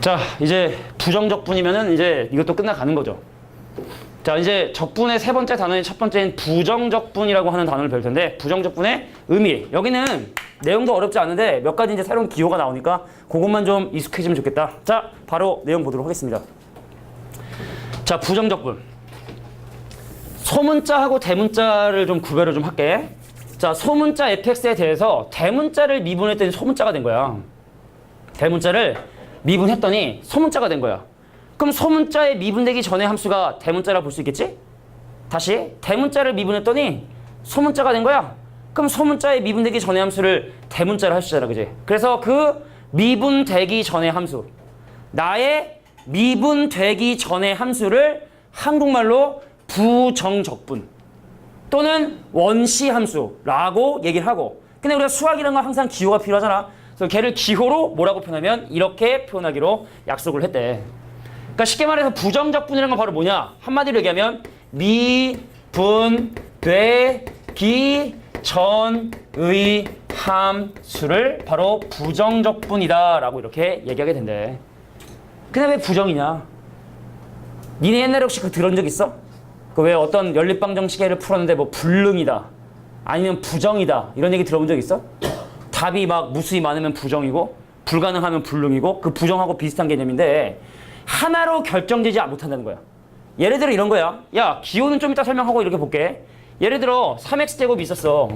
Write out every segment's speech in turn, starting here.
자, 이제 부정적분이면은 이제 이것도 끝나가는 거죠. 자, 이제 적분의 세 번째 단어인 첫 번째인 부정적분이라고 하는 단어를 배울 텐데, 부정적분의 의미. 여기는 내용도 어렵지 않은데 몇 가지 이제 새로운 기호가 나오니까 그것만 좀 익숙해지면 좋겠다. 자, 바로 내용 보도록 하겠습니다. 자, 부정적분. 소문자하고 대문자를 좀 구별을 좀 할게. 자, 소문자 fx에 대해서 대문자를 미분했더니 소문자가 된 거야. 대문자를 미분했더니 소문자가 된 거야. 그럼 소문자에 미분되기 전에 함수가 대문자라 볼 수 있겠지? 다시 대문자를 미분했더니 소문자가 된 거야. 그럼 소문자에 미분되기 전에 함수를 대문자로 할 수 있잖아, 그지? 그래서 그 미분되기 전의 함수, 나의 미분되기 전의 함수를 한국말로 부정적분 또는 원시함수라고 얘기를 하고, 근데 우리가 수학이라는 건 항상 기호가 필요하잖아. 그래서 걔를 기호로 뭐라고 표현하면 이렇게 표현하기로 약속을 했대. 그러니까 쉽게 말해서 부정적분이라는 건 바로 뭐냐? 한마디로 얘기하면 미분되기 전의 함수를 바로 부정적분이다 라고 이렇게 얘기하게 된대. 근데 왜 부정이냐? 니네 옛날에 혹시 그거 들은 적 있어? 그 왜 어떤 연립방정식을 풀었는데 뭐 불능이다 아니면 부정이다 이런 얘기 들어본 적 있어? 답이 막 무수히 많으면 부정이고 불가능하면 불능이고, 그 부정하고 비슷한 개념인데 하나로 결정되지 못한다는 거야. 예를 들어 이런 거야. 야, 기호는 좀 이따 설명하고 이렇게 볼게. 예를 들어 3x제곱이 있었어.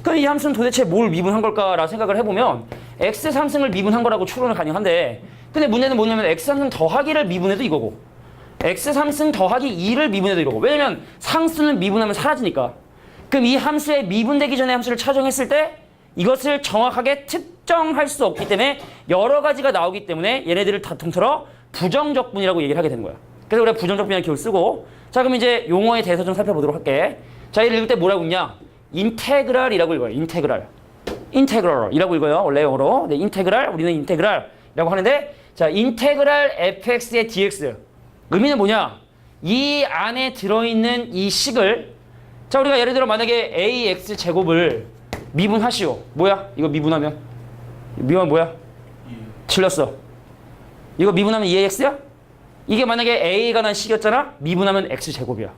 그럼 이 함수는 도대체 뭘 미분한 걸까라고 생각을 해보면 x3승을 미분한 거라고 추론을 가능한데, 근데 문제는 뭐냐면 x3승 더하기를 미분해도 이거고 x3승 더하기 2를 미분해도 이러고. 왜냐면 상수는 미분하면 사라지니까. 그럼 이 함수의 미분되기 전에 함수를 차정했을 때 이것을 정확하게 특정할 수 없기 때문에 여러 가지가 나오기 때문에 얘네들을 다 통틀어 부정적분이라고 얘기를 하게 되는 거야. 그래서 우리가 부정적분이라는 기호를 쓰고, 자, 그럼 이제 용어에 대해서 좀 살펴보도록 할게. 자, 얘를 읽을 때 뭐라고 읽냐? 인테그랄이라고 읽어요. 인테그랄. 인테그랄이라고 읽어요. 원래 영어로. 네, 인테그랄. 우리는 인테그랄이라고 하는데, 자, 인테그랄 fx의 dx. 의미는 뭐냐? 이 안에 들어있는 이 식을, 자, 우리가 예를 들어 만약에 ax 제곱을 미분하시오. 뭐야? 이거 미분하면? 미분하면 뭐야? 틀렸어. 이거 미분하면 2ax야? 이게 만약에 a에 관한 식이었잖아? 미분하면 x제곱이야.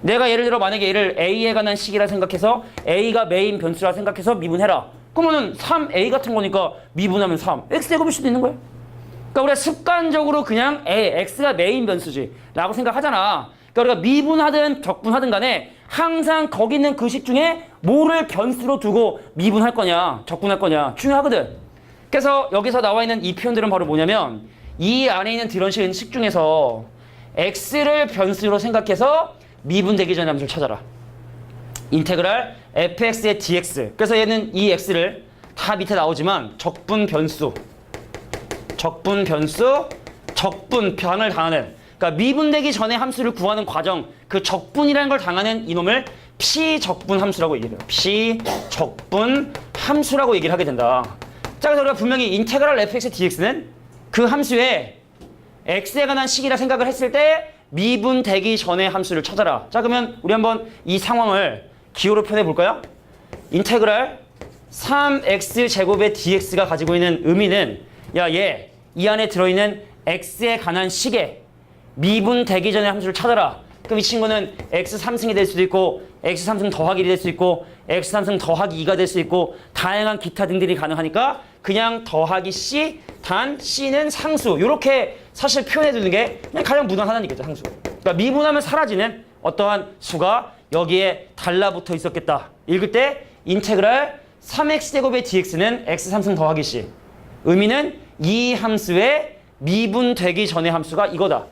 내가 예를 들어 만약에 얘를 a에 관한 식이라 생각해서 a가 메인 변수라 생각해서 미분해라. 그러면은 3a 같은 거니까 미분하면 3. x제곱일 수도 있는 거야. 그러니까 우리가 습관적으로 그냥 x가 메인 변수지 라고 생각하잖아. 그러니까 우리가 미분하든 적분하든 간에 항상 거기 있는 그 식 중에 뭐를 변수로 두고 미분할 거냐 적분할 거냐 중요하거든. 그래서 여기서 나와 있는 이 표현들은 바로 뭐냐면 이 안에 있는 들어있는 식 중에서 x를 변수로 생각해서 미분되기 전에 함수를 찾아라. 인테그랄 fx의 dx. 그래서 얘는 이 x를 다 밑에 나오지만 적분 변수, 적분변을 당하는, 그러니까 미분되기 전에 함수를 구하는 과정, 그 적분이라는 걸 당하는 이놈을 피적분 함수라고 얘기해요. 피적분 함수라고 얘기를 하게 된다. 자, 그래서 우리가 분명히 인테그랄 fx dx는 그 함수에 x에 관한 식이라 생각을 했을 때 미분되기 전에 함수를 찾아라. 자, 그러면 우리 한번 이 상황을 기호로 표현해 볼까요? 인테그랄 3x제곱의 dx가 가지고 있는 의미는, 야, 얘 이 안에 들어있는 x에 관한 식에 미분되기 전에 함수를 찾아라. 그럼 이 친구는 x3승이 될 수도 있고 x3승 더하기 1이 될 수 있고 x3승 더하기 2가 될 수 있고 다양한 기타 등들이 가능하니까 그냥 더하기 c, 단 c는 상수, 이렇게 사실 표현해 두는 게 그냥 가장 무난하다는 얘기죠. 상수. 그러니까 미분하면 사라지는 어떠한 수가 여기에 달라붙어 있었겠다. 읽을 때 인테그랄 3x제곱의 dx는 x3승 더하기 c. 의미는 이 함수의 미분되기 전의 함수가 이거다.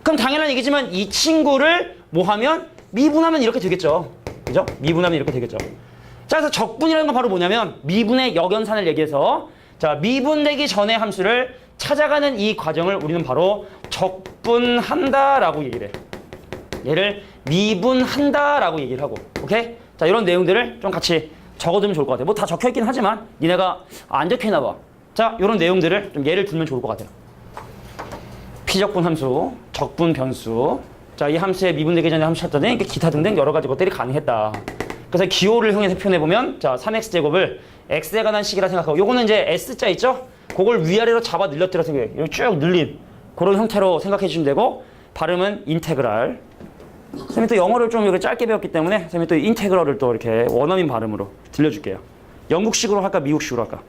그럼 당연한 얘기지만 이 친구를 뭐 하면? 미분하면 이렇게 되겠죠. 그죠? 미분하면 이렇게 되겠죠. 자, 그래서 적분이라는 건 바로 뭐냐면 미분의 역연산을 얘기해서, 자, 미분되기 전의 함수를 찾아가는 이 과정을 우리는 바로 적분한다라고 얘기를 해. 얘를 미분한다라고 얘기를 하고. 오케이? 자, 이런 내용들을 좀 같이 적어두면 좋을 것 같아요. 뭐 다 적혀있긴 하지만 니네가 안 적혀있나 봐. 자, 이런 내용들을 좀 예를 들면 좋을 것 같아요. 피적분 함수, 적분 변수. 자, 이 함수의 미분되기 전에 함수 찾더니 기타 등등 여러 가지 것들이 가능했다. 그래서 기호를 이용해서 표현해보면, 자, 3x제곱을 x에 관한 식이라 생각하고, 요거는 이제 s자 있죠? 그걸 위아래로 잡아 늘려뜨려서 이렇게 쭉 늘린 그런 형태로 생각해 주시면 되고 발음은 인테그랄. 선생님이 또 영어를 좀 이렇게 짧게 배웠기 때문에 선생님이 또 인테그럴을 또 이렇게 원어민 발음으로 들려줄게요. 영국식으로 할까 미국식으로 할까?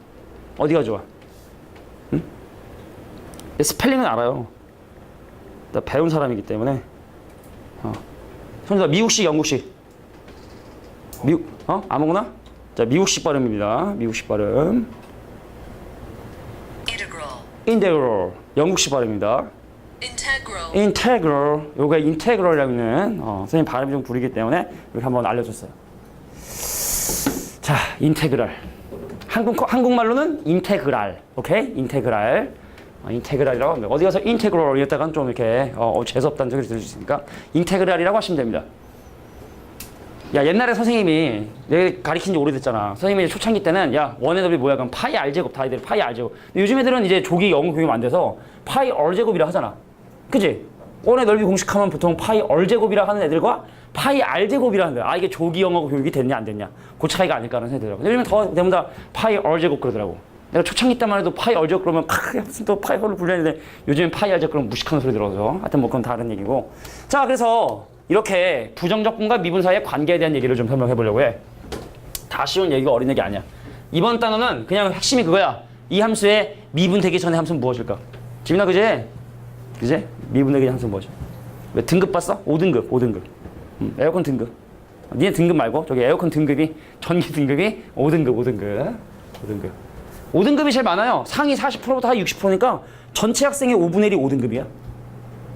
어디가 좋아? 응? 스펠링은 알아요. 나 배운 사람이기 때문에. 선생님 미국식 영국식. 아무거나? 자, 미국식 발음입니다. 미국식 발음. 인테그럴. 영국식 발음입니다. 인테그럴. 요게 인테그럴이라고 있는 선생님 발음이 좀 구리기 때문에 이렇게 한번 알려줬어요. 자, 인테그럴. 한국말로는 인테그랄. 오케이? 인테그랄. 인테그랄이라고 합니다. 어디 가서 인테그럴 이랬다간 좀 이렇게 재수없다는 소리 들을 수 있으니까 인테그랄이라고 하시면 됩니다. 야, 옛날에 선생님이 내가 가르친 지 오래됐잖아. 선생님이 초창기 때는 야, 원의 답이 뭐야? 그럼 파이 R제곱 다 애들이 파이 R제곱. 근데 요즘 애들은 이제 조기 영어 교육 안 돼서 파이 R제곱이라 하잖아. 그치? 원의 넓이 공식하면 보통 파이 R제곱이라 하는 애들과 파이 R제곱이라 하는데 이게 조기 영어 교육이 됐냐 안 됐냐 그 차이가 아닐까 하는 생각이 들더라고. 요즘엔 더 대부분 다 파이 R제곱 그러더라고. 내가 초창기 때만 해도 파이 R제곱 그러면 무슨 또 파이 R을 불려야 요즘엔 파이 R제곱 그러면 무식한 소리 들어서 하여튼 뭐 그건 다른 얘기고. 자, 그래서 이렇게 부정적분과 미분 사이의 관계에 대한 얘기를 좀 설명해 보려고 해. 다 쉬운 얘기가 어린 얘기 아니야. 이번 단어는 그냥 핵심이 그거야. 이 함수의 미분되기 전에 함수는 무엇일까? 지민아, 그제? 그제? 미분되기 전 함수는 무엇이야? 왜 등급 봤어? 5등급, 5등급. 에어컨 등급. 니네 등급 말고 저기 에어컨 등급이 전기 등급이 5등급, 5등급. 5등급. 5등급이 제일 많아요. 상위 40%부터 하위 60%니까 전체 학생의 5분의 1이 5등급이야.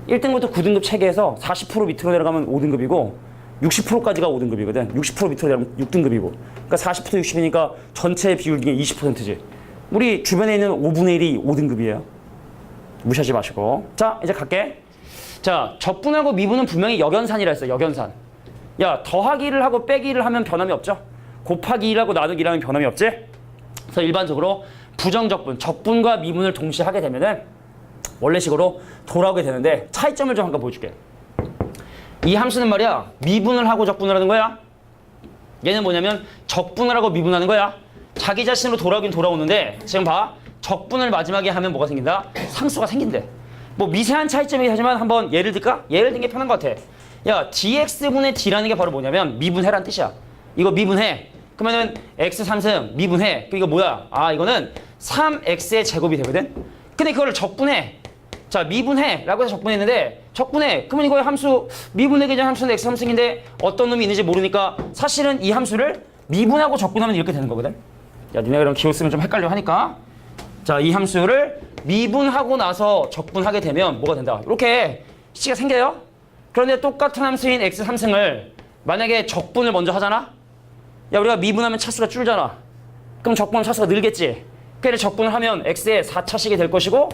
1등부터 9등급 체계에서 40% 밑으로 내려가면 5등급이고 60%까지가 5등급이거든. 60% 밑으로 내려가면 6등급이고. 그러니까 40% 60이니까 전체 비율 중에 20%지. 우리 주변에 있는 5분의 1이 5등급이에요. 무시하지 마시고. 자, 이제 갈게. 자, 적분하고 미분은 분명히 역연산이라 했어요. 역연산. 야, 더하기를 하고 빼기를 하면 변함이 없죠? 곱하기 1하고 나누기 1하면 변함이 없지? 그래서 일반적으로 부정적분, 적분과 미분을 동시에 하게 되면은 원래식으로 돌아오게 되는데 차이점을 좀 한번 보여줄게. 이 함수는 말이야 미분을 하고 적분을 하는 거야. 얘는 뭐냐면 적분을 하고 미분하는 거야. 자기 자신으로 돌아오긴 돌아오는데 지금 봐. 적분을 마지막에 하면 뭐가 생긴다? 상수가 생긴대. 뭐 미세한 차이점이긴 하지만 한번 예를 들까? 예를 든 게 편한 것 같아. 야, dx분의 d라는 게 바로 뭐냐면 미분해란 뜻이야. 이거 미분해. 그러면은 x 3승 미분해. 이거 뭐야? 이거는 3x의 제곱이 되거든. 근데 그걸 적분해. 자, 미분해 라고 해서 적분했는데 적분해. 그러면 이거의 함수 미분되기 전 함수는 x 3승인데 어떤 놈이 있는지 모르니까 사실은 이 함수를 미분하고 적분하면 이렇게 되는 거거든. 야, 니네 그럼 기호 쓰면 좀 헷갈려 하니까 자, 이 함수를 미분하고 나서 적분하게 되면 뭐가 된다. 이렇게 C가 생겨요. 그런데 똑같은 함수인 x 3승을 만약에 적분을 먼저 하잖아. 야, 우리가 미분하면 차수가 줄잖아. 그럼 적분하면 차수가 늘겠지. 그래서 적분을 하면 x의 4차식이 될 것이고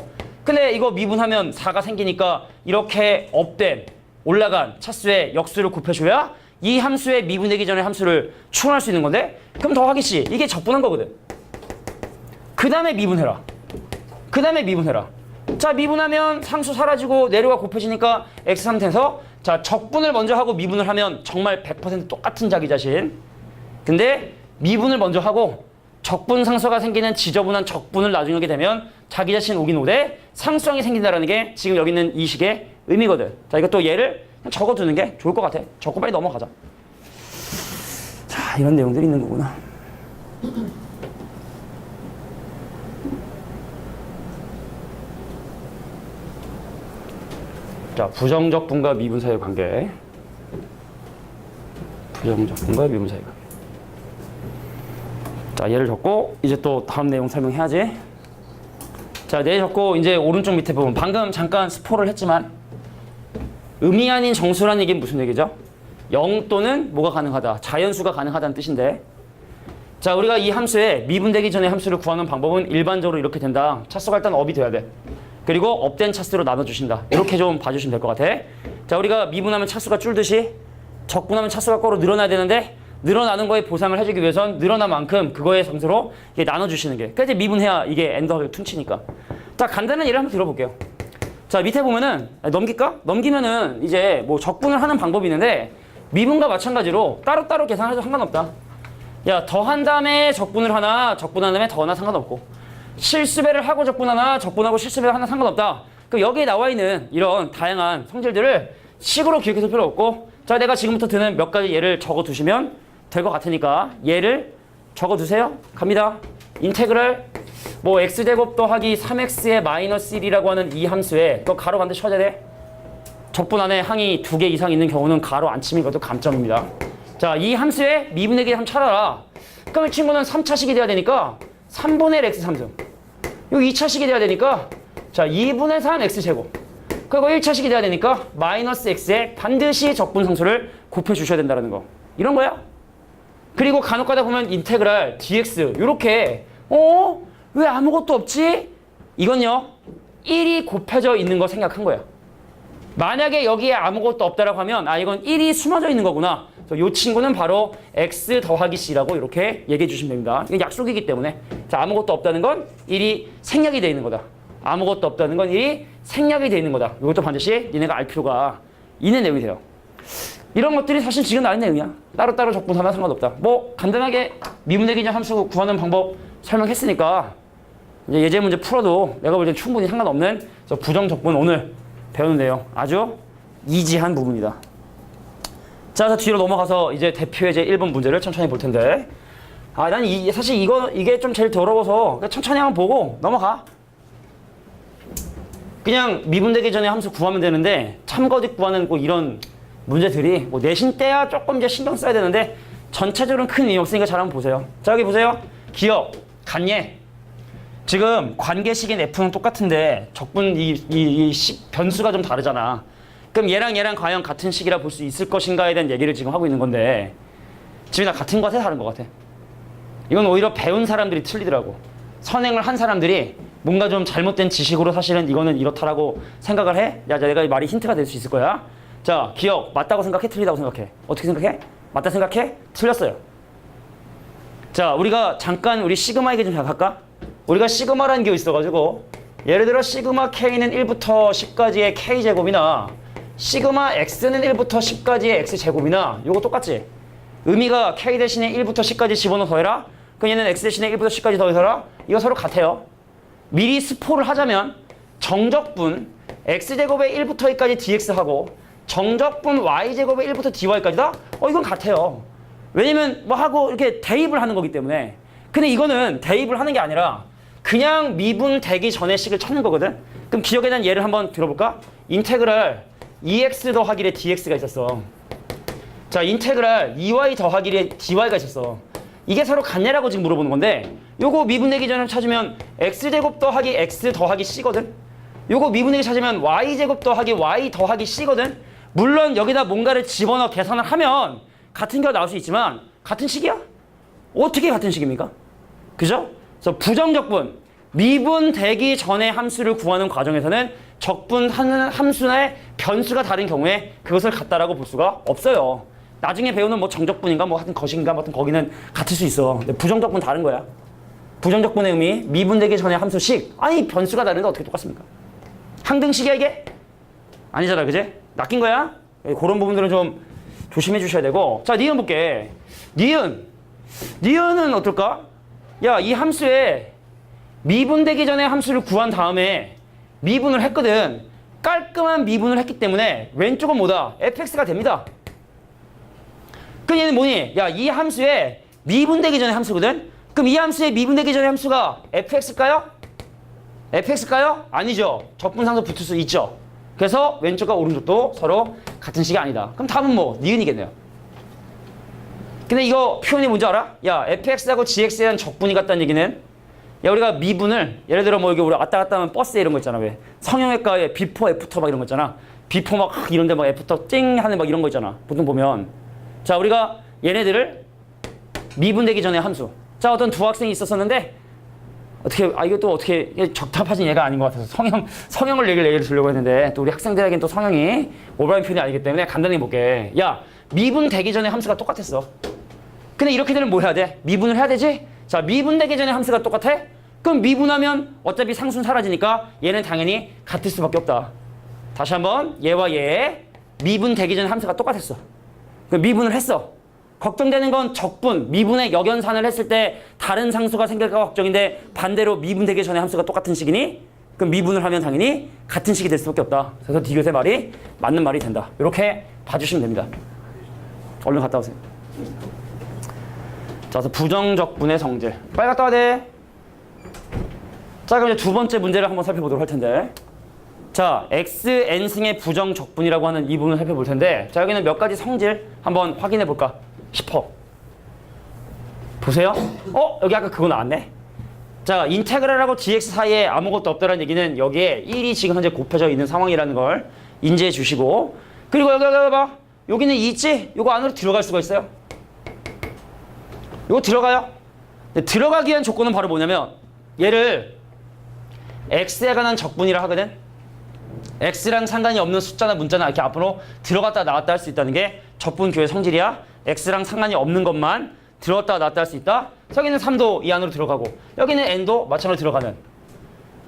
근데 이거 미분하면 4가 생기니까 이렇게 업된 올라간 차수의 역수를 곱해줘야 이 함수의 미분되기 전에 함수를 추론할 수 있는 건데 그럼 더하기 씨 이게 적분한 거거든. 그 다음에 미분해라. 그 다음에 미분해라. 자, 미분하면 상수 사라지고 내려가 곱해지니까 x3 돼서 자, 적분을 먼저 하고 미분을 하면 정말 100% 똑같은 자기 자신. 근데 미분을 먼저 하고 적분 상수가 생기는 지저분한 적분을 나중에 하게 되면 자기 자신 오긴 오되 상수항이 생긴다라는 게 지금 여기 있는 이 식의 의미거든. 자, 이것도 얘를 그냥 적어두는 게 좋을 것 같아. 적고 빨리 넘어가자. 자, 이런 내용들이 있는 거구나. 자, 부정적분과 미분 사이의 관계. 부정적분과 미분 사이의 관계. 자, 얘를 적고 이제 또 다음 내용 설명해야지. 자, 얘 적고 이제 오른쪽 밑에 보면 방금 잠깐 스포를 했지만 음이 아닌 정수라는 얘기는 무슨 얘기죠? 0 또는 뭐가 가능하다. 자연수가 가능하다는 뜻인데 자, 우리가 이 함수에 미분되기 전에 함수를 구하는 방법은 일반적으로 이렇게 된다. 차수가 일단 업이 돼야 돼. 그리고 업된 차수로 나눠주신다. 이렇게 좀 봐주시면 될 것 같아. 자, 우리가 미분하면 차수가 줄듯이 적분하면 차수가 거꾸로 늘어나야 되는데 늘어나는 거에 보상을 해주기 위해선 늘어난 만큼 그거의 상수로 이게 나눠주시는 게. 그래서 미분해야 이게 엔더하게 퉁치니까. 자, 간단한 예를 한번 들어볼게요. 자, 밑에 보면은 넘길까? 넘기면은 이제 뭐 적분을 하는 방법이 있는데 미분과 마찬가지로 따로따로 계산해도 상관없다. 야, 더한 다음에 적분을 하나 적분한 다음에 더하나 상관없고 실수배를 하고 적분하나 적분하고 실수배를 하나 상관없다. 그럼 여기에 나와 있는 이런 다양한 성질들을 식으로 기억해서 필요 없고, 자, 내가 지금부터 드는 몇 가지 예를 적어 두시면 될 것 같으니까 예를 적어 두세요. 갑니다. 인테그랄 뭐 x제곱 더하기 3x의 마이너스 1이라고 하는 이 함수에 또 가로 반드시 쳐야 돼. 적분 안에 항이 2개 이상 있는 경우는 가로 안 치면 이것도 감점입니다. 자, 이 함수에 미분의 개 한번 찾아라. 그럼 이 친구는 3차식이 돼야 되니까 3분의 1 x 3승. 요 2차식이 돼야 되니까 자 2분의 3 x제곱. 그리고 1차식이 돼야 되니까 마이너스 x에 반드시 적분상수를 곱해주셔야 된다는 거. 이런 거야. 그리고 간혹 가다 보면 인테그랄 dx 요렇게 왜 아무것도 없지? 이건요 1이 곱해져 있는 거 생각한 거야. 만약에 여기에 아무것도 없다라고 하면 아 이건 1이 숨어져 있는 거구나. 이 친구는 바로 x 더하기 c라고 이렇게 얘기해 주시면 됩니다. 이건 약속이기 때문에 자 아무것도 없다는 건 1이 생략이 되어 있는 거다. 아무것도 없다는 건 1이 생략이 되어 있는 거다. 이것도 반드시 니네가 알 필요가 있는 내용이 돼요. 이런 것들이 사실 지금 나는 내용이야. 따로따로 적분하면 상관없다. 뭐 간단하게 미분의 기전 함수 구하는 방법 설명했으니까 이제 예제 문제 풀어도 내가 볼 땐 충분히 상관없는 부정 적분 오늘 배우는 내용 아주 이지한 부분이다. 자, 뒤로 넘어가서 이제 대표 예제 1번 문제를 천천히 볼 텐데 난 사실 이게 좀 제일 더러워서 천천히 한번 보고 넘어가. 그냥 미분되기 전에 함수 구하면 되는데 참거짓 구하는 뭐 이런 문제들이 뭐 내신 때야 조금 이제 신경 써야 되는데 전체적으로는 큰 의미 없으니까 잘 한번 보세요. 자, 여기 보세요. 기억, 간예. 지금 관계식인 F는 똑같은데 적분 변수가 좀 다르잖아. 그럼 얘랑 과연 같은 식이라 볼 수 있을 것인가에 대한 얘기를 지금 하고 있는 건데 지금 다 같은 것 같아, 다른 것 같아? 이건 오히려 배운 사람들이 틀리더라고. 선행을 한 사람들이 뭔가 좀 잘못된 지식으로 사실은 이거는 이렇다라고 생각을 해? 야, 내가 이 말이 힌트가 될 수 있을 거야. 자, 기억, 맞다고 생각해? 틀리다고 생각해? 어떻게 생각해? 맞다 생각해? 틀렸어요. 자, 우리가 잠깐 우리 시그마 얘기 좀 할까? 우리가 시그마라는 게 있어가지고 예를 들어 시그마 K는 1부터 10까지의 K제곱이나 시그마 X는 1부터 10까지의 X제곱이나 요거 똑같지? 의미가 K 대신에 1부터 10까지 집어넣어 더해라? 그럼 얘는 X 대신에 1부터 10까지 더해라? 이거 서로 같아요. 미리 스포를 하자면 정적분 X제곱의 1부터 2까지 DX하고 정적분 Y제곱의 1부터 DY까지다? 이건 같아요. 왜냐면 뭐 하고 이렇게 대입을 하는 거기 때문에. 근데 이거는 대입을 하는 게 아니라 그냥 미분되기 전의 식을 찾는 거거든. 그럼 기억에 대한 예를 한번 들어볼까? 인테그랄 2x 더하기에 dx가 있었어. 자, 인테그랄 2y 더하기에 dy가 있었어. 이게 서로 같냐라고 지금 물어보는 건데 요거 미분되기 전을 찾으면 x제곱 더하기 x 더하기 c거든. 요거 미분되기 찾으면 y제곱 더하기 y 더하기 c거든. 물론 여기다 뭔가를 집어넣어 계산을 하면 같은 결과 나올 수 있지만 같은 식이야? 어떻게 같은 식입니까? 그죠? 그래서 부정적분, 미분되기 전에 함수를 구하는 과정에서는 적분하는 함수의 변수가 다른 경우에 그것을 같다라고 볼 수가 없어요. 나중에 배우는 뭐 정적분인가 뭐 하여튼 거식인가 뭐 하여튼 거기는 같을 수 있어. 근데 부정적분 다른 거야. 부정적분의 의미, 미분되기 전에 함수식. 아니 변수가 다른데 어떻게 똑같습니까? 항등식이야 이게? 아니잖아, 그지? 낚인 거야? 그런 부분들은 좀 조심해 주셔야 되고. 자, 니은 볼게. 니은은 어떨까? 야, 이 함수에 미분되기 전에 함수를 구한 다음에 미분을 했거든. 깔끔한 미분을 했기 때문에 왼쪽은 뭐다? fx가 됩니다. 그럼 얘는 뭐니? 야, 이 함수에 미분되기 전에 함수거든? 그럼 이 함수에 미분되기 전에 함수가 fx일까요? fx일까요? 아니죠. 적분상수 붙을 수 있죠. 그래서 왼쪽과 오른쪽도 서로 같은 식이 아니다. 그럼 답은 뭐? 니은이겠네요. 근데 이거 표현이 뭔지 알아? 야, fx하고 gx에 대한 적분이 같다는 얘기는 야, 우리가 미분을 예를 들어 뭐 이게 우리 왔다 갔다 하면 버스에 이런 거 있잖아. 왜? 성형외과에 비포 애프터 막 이런 거 있잖아. 비포 막 이런데 막 애프터 띵 하는 막 이런 거 있잖아. 보통 보면. 자, 우리가 얘네들을 미분되기 전에 함수. 자, 어떤 두 학생이 있었었는데 어떻게 이것도 어떻게 적합하진 얘가 아닌 것 같아서 성형을 얘기를 들려고 했는데 또 우리 학생들에겐 또 성형이 올바른 표현이 아니기 때문에 간단히 볼게. 야, 미분되기 전에 함수가 똑같았어. 근데 이렇게 되면 뭐 해야 돼? 미분을 해야 되지? 자, 미분되기 전에 함수가 똑같아? 그럼 미분하면 어차피 상수는 사라지니까 얘는 당연히 같을 수밖에 없다. 다시 한번 얘와 얘의 미분되기 전에 함수가 똑같았어. 그럼 미분을 했어. 걱정되는 건 적분, 미분의 역연산을 했을 때 다른 상수가 생길까 걱정인데 반대로 미분되기 전에 함수가 똑같은 식이니 그럼 미분을 하면 당연히 같은 식이 될 수밖에 없다. 그래서 디귿의 말이 맞는 말이 된다. 이렇게 봐주시면 됩니다. 얼른 갔다 오세요. 자, 그래서 부정적분의 성질. 빨리 갔다 와야 돼. 자, 그럼 이제 두 번째 문제를 한번 살펴보도록 할 텐데. 자, xn승의 부정적분이라고 하는 이 부분을 살펴볼 텐데, 자, 여기는 몇 가지 성질 한번 확인해 볼까 싶어. 보세요. 여기 아까 그거 나왔네. 자, 인테그랄하고 dx 사이에 아무것도 없다는 얘기는 여기에 1이 지금 현재 곱해져 있는 상황이라는 걸 인지해 주시고, 그리고 여기 봐. 여기는 2 있지? 요거 안으로 들어갈 수가 있어요. 요거 들어가요. 들어가기 위한 조건은 바로 뭐냐면 얘를 x에 관한 적분이라 하거든. x랑 상관이 없는 숫자나 문자나 이렇게 앞으로 들어갔다 나왔다 할 수 있다는 게 적분교의 성질이야. x랑 상관이 없는 것만 들어갔다 나왔다 할 수 있다. 여기는 3도 이 안으로 들어가고 여기는 n도 마찬가지로 들어가는.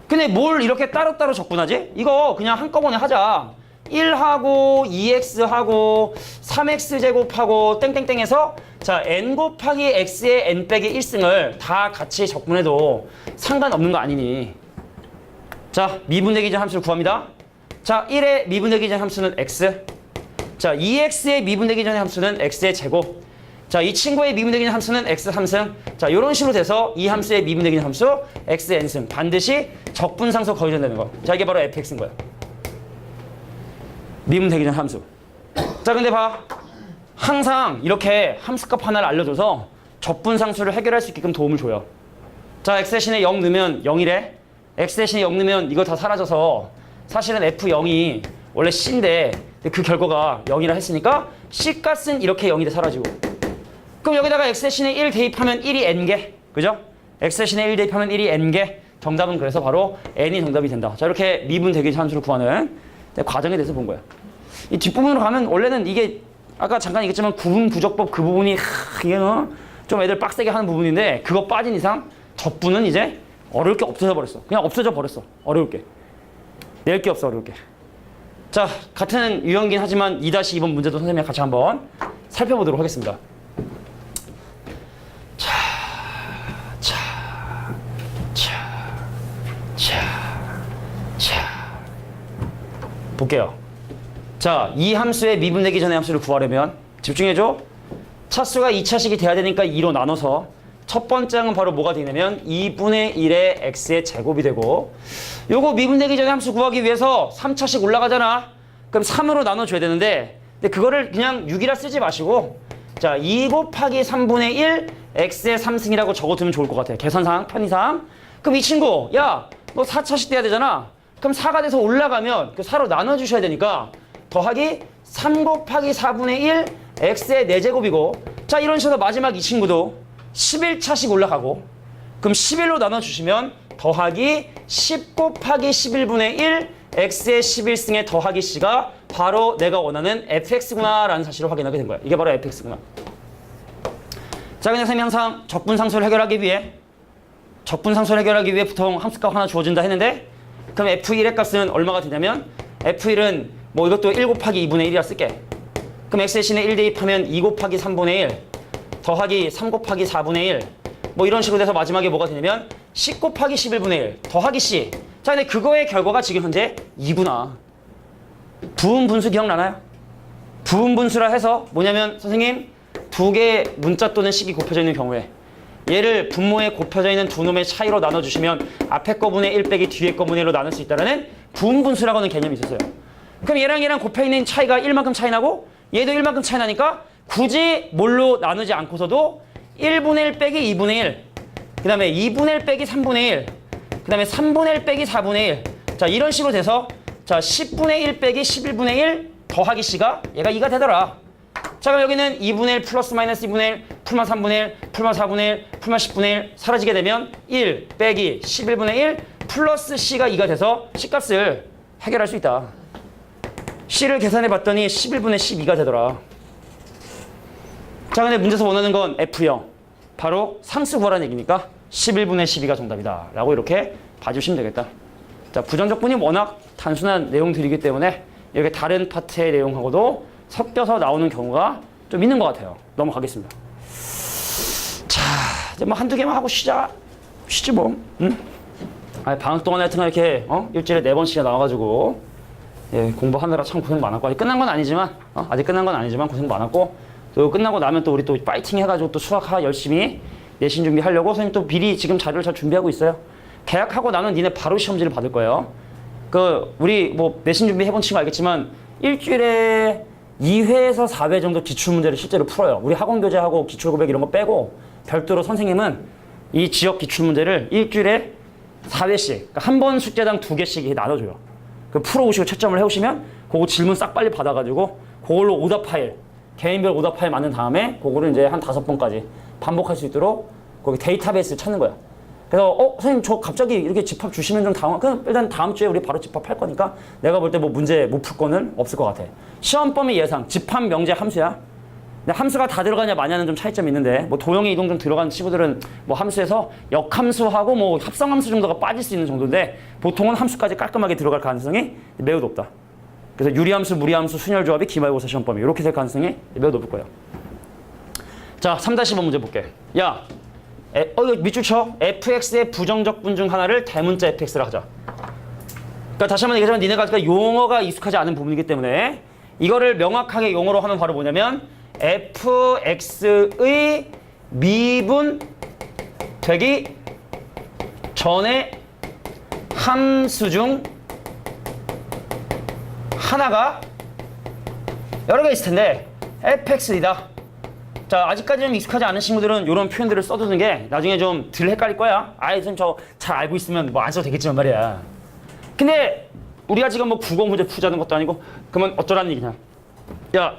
근데 뭘 이렇게 따로따로 적분하지? 이거 그냥 한꺼번에 하자. 1하고 2x하고 3x제곱하고 땡땡땡 해서 자 n 곱하기 x의 n 빼기 1승을 다 같이 적분해도 상관없는 거 아니니. 자, 미분되기 전 함수를 구합니다. 자, 1의 미분되기 전 함수는 x. 자, 2x의 미분되기 전의 함수는 x의 제곱. 자, 이 친구의 미분되기 전 함수는 x 3승. 자, 이런 식으로 돼서 이 함수의 미분되기 전 함수 x n승. 반드시 적분상수 거의된다는 거. 자, 이게 바로 fx인 거야. 미분되기 전 함수. 자, 근데 봐. 항상 이렇게 함수값 하나를 알려줘서 적분상수를 해결할 수 있게끔 도움을 줘요. 자, x 대신에 0 넣으면 0이래. x 대신에 0 넣으면 이거 다 사라져서 사실은 f0이 원래 c인데 그 결과가 0이라 했으니까 c값은 이렇게 0이 돼 사라지고. 그럼 여기다가 x 대신에 1 대입하면 1이 n개. 그죠? x 대신에 1 대입하면 1이 n개. 정답은 그래서 바로 n이 정답이 된다. 자, 이렇게 미분되기 전 함수를 구하는 과정에 대해서 본 거야. 이 뒷부분으로 가면 원래는 이게 아까 잠깐 얘기했지만 구분부적법 그 부분이 이게 좀 애들 빡세게 하는 부분인데 그거 빠진 이상 적분은 이제 어려울 게 없어져 버렸어. 그냥 없어져 버렸어. 어려울 게. 낼 게 없어, 어려울 게. 자, 같은 유형이긴 하지만 2-2번 문제도 선생님이 같이 한번 살펴보도록 하겠습니다. 볼게요. 자, 이 함수의 미분되기 전의 함수를 구하려면 집중해줘. 차수가 2차식이 돼야 되니까 2로 나눠서 첫 번째 항은 바로 뭐가 되냐면 2분의 1의 x의 제곱이 되고 요거 미분되기 전의 함수 구하기 위해서 3차식 올라가잖아. 그럼 3으로 나눠줘야 되는데 근데 그거를 그냥 6이라 쓰지 마시고 자, 2 곱하기 3분의 1 x의 3승이라고 적어두면 좋을 것 같아. 계산상, 편의상. 그럼 이 친구 야, 너 4차식 돼야 되잖아. 그럼 4가 돼서 올라가면 그 4로 나눠주셔야 되니까 더하기 3 곱하기 4분의 1 x의 4제곱이고 자, 이런 식으로 마지막 이 친구도 11차식 올라가고 그럼 11로 나눠주시면 더하기 10 곱하기 11분의 1 x의 11승의 더하기 c가 바로 내가 원하는 fx구나 라는 사실을 확인하게 된 거야. 이게 바로 fx구나. 자, 그냥 선생님이 항상 적분상수를 해결하기 위해 보통 함수값 하나 주어진다 했는데 그럼 f1의 값은 얼마가 되냐면 f1은 뭐 이것도 1 곱하기 2분의 1이라 쓸게. 그럼 x 대신에 1 대입하면 2 곱하기 3분의 1 더하기 3 곱하기 4분의 1 뭐 이런 식으로 돼서 마지막에 뭐가 되냐면 10 곱하기 11분의 1 더하기 c. 자, 근데 그거의 결과가 지금 현재 2구나. 부분분수 기억나나요? 부분분수라 해서 뭐냐면 선생님 두 개의 문자 또는 식이 곱해져 있는 경우에 얘를 분모에 곱해져 있는 두 놈의 차이로 나눠주시면 앞에 거분의 1 빼기 뒤에 거분의 1로 나눌 수 있다는 부분분수라고 하는 개념이 있었어요. 그럼 얘랑 곱해있는 차이가 1만큼 차이 나고 얘도 1만큼 차이 나니까 굳이 뭘로 나누지 않고서도 1분의 1 빼기 2분의 1 그 다음에 2분의 1 빼기 3분의 1 그 다음에 3분의 1 빼기 4분의 1 자, 이런 식으로 돼서 자 10분의 1 빼기 11분의 1 더하기 c가 얘가 2가 되더라. 자, 그럼 여기는 2분의 1 플러스 마이너스 2분의 1 풀마 3분의 1 풀마 4분의 1 풀마 10분의 1 사라지게 되면 1 빼기 11분의 1 플러스 c가 2가 돼서 c값을 해결할 수 있다. c를 계산해 봤더니 11분의 12가 되더라. 자, 근데 문제에서 원하는 건 f0 바로 상수 구하라는 얘기니까 11분의 12가 정답이다 라고 이렇게 봐주시면 되겠다. 자, 부정적분이 워낙 단순한 내용들이기 때문에 이렇게 다른 파트의 내용하고도 섞여서 나오는 경우가 좀 있는 것 같아요. 넘어가겠습니다. 자, 이제 뭐 한두 개만 하고 쉬지 뭐. 응? 아니, 방학 동안에 하여튼 이렇게 일주일에 4번씩이나 나와가지고 예, 공부하느라 참 고생 많았고, 아직 끝난 건 아니지만 고생 많았고, 또 끝나고 나면 또 우리 또 파이팅 해가지고 또 수학 열심히 내신 준비하려고 선생님 또 미리 지금 자료를 잘 준비하고 있어요. 개학하고 나면 니네 바로 시험지를 받을 거예요. 우리 뭐 내신 준비 해본 친구 알겠지만 일주일에 2회에서 4회 정도 기출문제를 실제로 풀어요. 우리 학원교재하고 기출고백 이런 거 빼고 별도로 선생님은 이 지역 기출문제를 일주일에 4회씩, 그러니까 한 번 숙제당 2개씩 나눠줘요. 풀어오시고 채점을 해오시면 그거 질문 싹 빨리 받아가지고 그걸로 오답 파일, 개인별 오답 파일 만든 다음에 그거를 이제 한 5번까지 반복할 수 있도록 거기 데이터베이스를 찾는 거야. 그래서 선생님 저 갑자기 이렇게 집합 주시면 좀 그럼 일단 다음 주에 우리 바로 집합할 거니까 내가 볼 때 뭐 문제 못 풀 거는 없을 것 같아. 시험 범위 예상, 집합 명제 함수야. 근데 함수가 다 들어가냐 마냐는 좀 차이점이 있는데, 뭐 도형의 이동 좀 들어간 친구들은 뭐 함수에서 역함수하고 뭐 합성함수 정도가 빠질 수 있는 정도인데, 보통은 함수까지 깔끔하게 들어갈 가능성이 매우 높다. 그래서 유리함수, 무리함수, 순열조합이 기말고사 시험 범위 이렇게 될 가능성이 매우 높을 거예요. 자, 3-5 문제 볼게. 야, 이거 밑줄 쳐. fx의 부정적 분 중 하나를 대문자 fx라 하자. 그러니까 다시 한번 얘기하자면 니네가 용어가 익숙하지 않은 부분이기 때문에 이거를 명확하게 용어로 하면 바로 뭐냐면 fx의 미분 되기 전에 함수 중 하나가 여러 개 있을 텐데 fx이다. 자, 아직까지 좀 익숙하지 않은 친구들은 이런 표현들을 써두는 게 나중에 좀 덜 헷갈릴 거야. 선생님 저 잘 알고 있으면 뭐 안 써도 되겠지만 말이야. 근데 우리가 지금 뭐 국어 문제 풀자는 것도 아니고 그러면 어쩌라는 얘기냐. 야,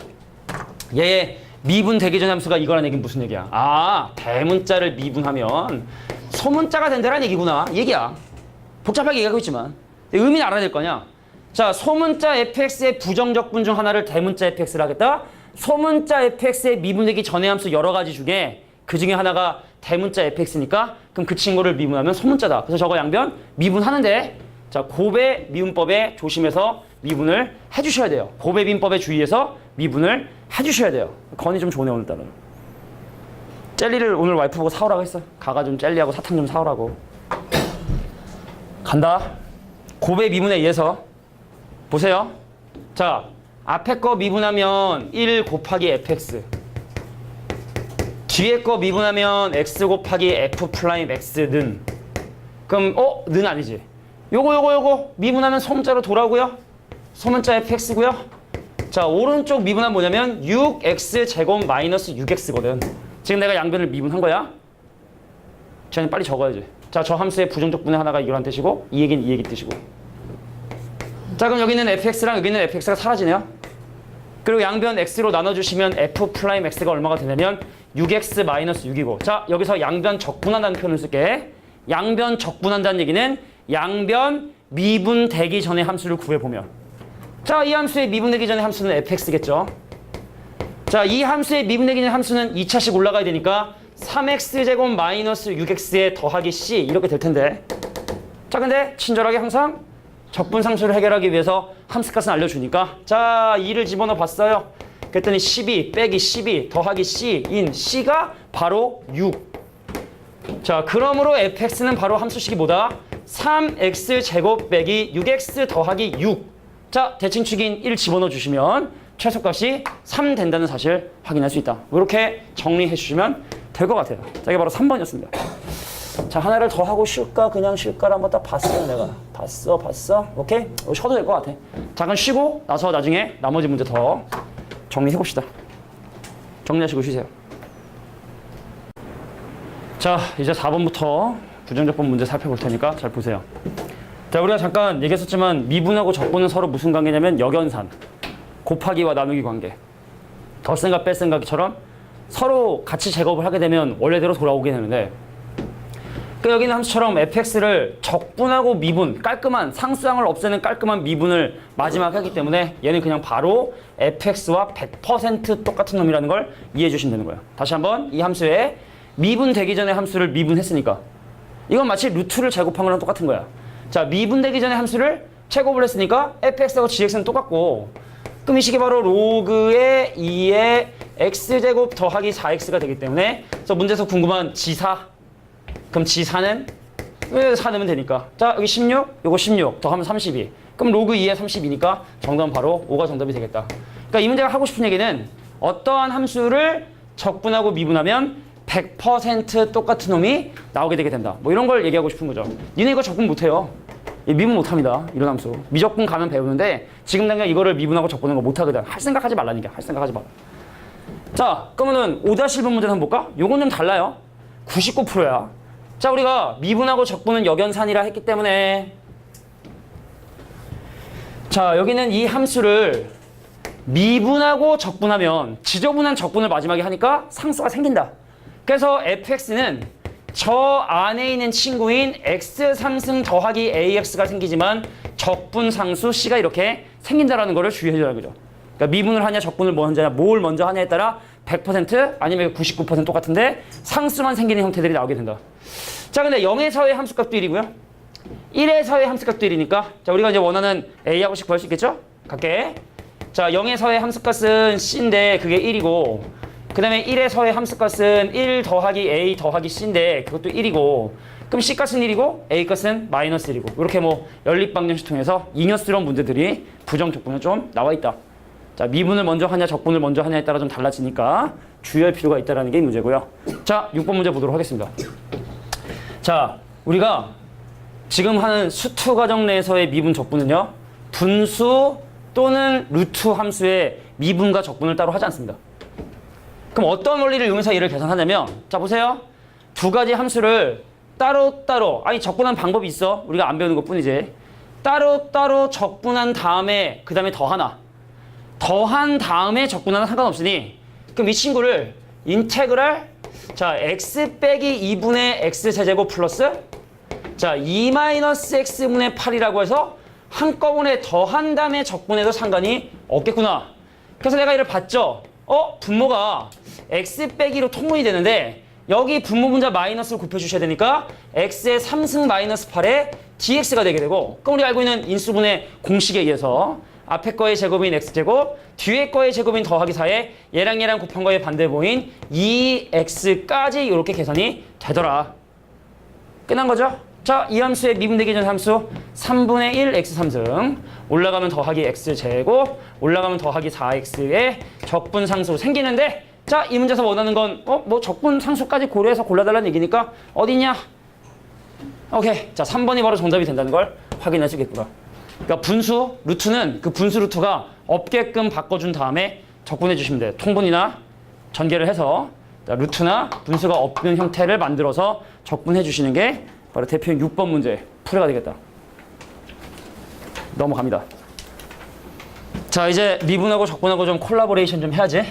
얘의 미분 되기 전 함수가 이거라는 얘기는 무슨 얘기야? 아, 대문자를 미분하면 소문자가 된다는 얘기구나. 얘기야. 복잡하게 얘기하고 있지만 의미는 알아야 될 거냐. 자, 소문자 fx의 부정적 분 중 하나를 대문자 fx를 하겠다. 소문자 fx의 미분되기 전의 함수 여러 가지 중에 그 중에 하나가 대문자 fx니까 그럼 그 친구를 미분하면 소문자다. 그래서 저거 양변 미분하는데, 자, 곱의 미분법에 조심해서 미분을 해주셔야 돼요. 곱의 미분법에 주의해서 미분을 해주셔야 돼요. 건이 좀 좋네 오늘따라. 젤리를 오늘 와이프 보고 사오라고 했어. 가가 좀 젤리하고 사탕 좀 사오라고. 간다. 곱의 미분에 의해서 보세요. 자, 앞에 거 미분하면 1 곱하기 fx, 뒤에 거 미분하면 x 곱하기 f 프라임 x는, 그럼 는 아니지. 요거 미분하면 소문자로 돌아오고요. 소문자 fx고요. 자, 오른쪽 미분하면 뭐냐면 6x 제곱 마이너스 6x거든. 지금 내가 양변을 미분한 거야. 쟤는 빨리 적어야지. 자, 저 함수의 부정적 분의 하나가 이거란 뜻이고 이 얘기는 이 얘기 뜻이고. 자, 그럼 여기 있는 fx랑 여기 있는 fx가 사라지네요. 그리고 양변 x로 나눠주시면 f 프라임 x가 얼마가 되냐면 6x 마이너스 6이고. 자, 여기서 양변 적분한다는 표현을 쓸게. 양변 적분한다는 얘기는 양변 미분되기 전의 함수를 구해보면, 자, 이 함수의 미분되기 전의 함수는 fx겠죠. 자, 이 함수의 미분되기 전의 함수는 2차씩 올라가야 되니까 3x제곱 마이너스 6x에 더하기 c 이렇게 될 텐데, 자, 근데 친절하게 항상 적분상수를 해결하기 위해서 함수값은 알려주니까, 자, 2를 집어넣어 봤어요. 그랬더니 12 빼기 12 더하기 c인 c가 바로 6. 자, 그러므로 fx는 바로 함수식이 뭐다? 3x 제곱 빼기 6x 더하기 6. 자, 대칭축인 1 집어넣어 주시면 최소값이 3 된다는 사실 확인할 수 있다. 이렇게 정리해 주시면 될 것 같아요. 자, 이게 바로 3번이었습니다. 자, 하나를 더 하고 쉴까 그냥 쉴까를 한번 딱 봤어요. 내가 봤어. 오케이? 쉬어도 될 것 같아. 잠깐 쉬고 나서 나중에 나머지 문제 더 정리해 봅시다. 정리하시고 쉬세요. 자, 이제 4번부터 부정적분 문제 살펴볼 테니까 잘 보세요. 자, 우리가 잠깐 얘기했었지만 미분하고 적분은 서로 무슨 관계냐면 역연산, 곱하기와 나누기 관계, 덧생각 뺄생각처럼 서로 같이 제곱을 하게 되면 원래대로 돌아오게 되는데, 그러니까 여기는 함수처럼 fx를 적분하고 미분, 깔끔한 상수항을 없애는 깔끔한 미분을 마지막에 하기 때문에 얘는 그냥 바로 fx와 100% 똑같은 놈이라는 걸 이해해 주시면 되는 거예요. 다시 한번 이 함수에 미분되기 전에 함수를 미분했으니까 이건 마치 루트를 제곱한 거랑 똑같은 거야. 자, 미분되기 전에 함수를 제곱을 했으니까 fx하고 gx는 똑같고, 그럼 이 식이 바로 로그의 2의 x제곱 더하기 4x가 되기 때문에 그래서 문제에서 궁금한 G4. 그럼 G4는 4 넣으면 되니까. 자, 여기 16, 요거 16 더하면 32. 그럼 로그 2의 32니까 정답은 바로 5가 정답이 되겠다. 그러니까 이 문제가 하고 싶은 얘기는 어떠한 함수를 적분하고 미분하면 100% 똑같은 놈이 나오게 되게 된다. 뭐 이런 걸 얘기하고 싶은 거죠. 니네 이거 적분 못해요. 미분 못합니다. 이런 함수. 미적분 가면 배우는데 지금 당장 이거를 미분하고 적분하는 거 못하거든. 할 생각하지 말라는 게. 할 생각하지 말라. 자, 그러면은 5-1번 문제를 한번 볼까? 요건 좀 달라요. 99%야. 자, 우리가 미분하고 적분은 역연산이라 했기 때문에 자, 여기는 이 함수를 미분하고 적분하면 지저분한 적분을 마지막에 하니까 상수가 생긴다. 그래서 fx는 저 안에 있는 친구인 x3승 더하기 ax가 생기지만 적분 상수 c가 이렇게 생긴다라는 거를 주의해줘야 하죠. 그러니까 미분을 하냐 적분을 뭐 하냐 뭘 먼저 하냐에 따라 100% 아니면 99% 똑같은데 상수만 생기는 형태들이 나오게 된다. 자, 근데 0에서의 함수값도 1이고요. 1에서의 함수값도 1이니까 자, 우리가 이제 원하는 a하고 씩 구할 수 있겠죠? 갈게. 자, 0에서의 함수값은 c인데 그게 1이고 그 다음에 1에서의 함수값은 1 더하기 a 더하기 c인데 그것도 1이고 그럼 c값은 1이고 a값은 마이너스 1이고 이렇게 뭐 연립방정식 통해서 잉여스러운 문제들이 부정적분에 좀 나와 있다. 자, 미분을 먼저 하냐 적분을 먼저 하냐에 따라 좀 달라지니까 주의할 필요가 있다는 게 이 문제고요. 자, 6번 문제 보도록 하겠습니다. 자, 우리가 지금 하는 수투 과정 내에서의 미분 적분은요. 분수 또는 루트 함수의 미분과 적분을 따로 하지 않습니다. 그럼 어떤 원리를 이용해서 얘를 계산하냐면 자, 보세요. 두 가지 함수를 따로따로 아니 적분한 방법이 있어. 우리가 안 배우는 것뿐이지. 따로따로 적분한 다음에 그 다음에 더한 다음에 적분하는 상관없으니 그럼 이 친구를 인테그랄 자 x 빼기 2분의 x 제제곱 플러스 자 2-x분의 8이라고 해서 한꺼번에 더한 다음에 적분해도 상관이 없겠구나. 그래서 내가 이를 봤죠. 분모가 x 빼기로 통분이 되는데 여기 분모 분자 마이너스를 곱해주셔야 되니까 x의 3승 마이너스 8에 dx가 되게 되고 그럼 우리 알고 있는 인수분해 공식에 의해서 앞에 거의 제곱인 x제곱 뒤에 거의 제곱인 더하기 4에 얘랑 곱한 거의 반대보인 2x까지 이렇게 계산이 되더라. 끝난 거죠? 자, 이 함수의 미분되기 전 함수 3분의 1 x3승 올라가면 더하기 x제곱 올라가면 더하기 4x의 적분 상수로 생기는데 자, 이 문제에서 원하는 건 뭐 적분 상수까지 고려해서 골라달라는 얘기니까 어디냐? 오케이. 자, 3번이 바로 정답이 된다는 걸 확인할 수 있겠구나. 그러니까 분수, 루트는 그 분수 루트가 없게끔 바꿔준 다음에 적분해 주시면 돼요. 통분이나 전개를 해서 자, 루트나 분수가 없는 형태를 만들어서 적분해 주시는 게 바로 대표인 6번 문제 풀이가 되겠다. 넘어갑니다. 자, 이제 미분하고 적분하고 좀 콜라보레이션 좀 해야지.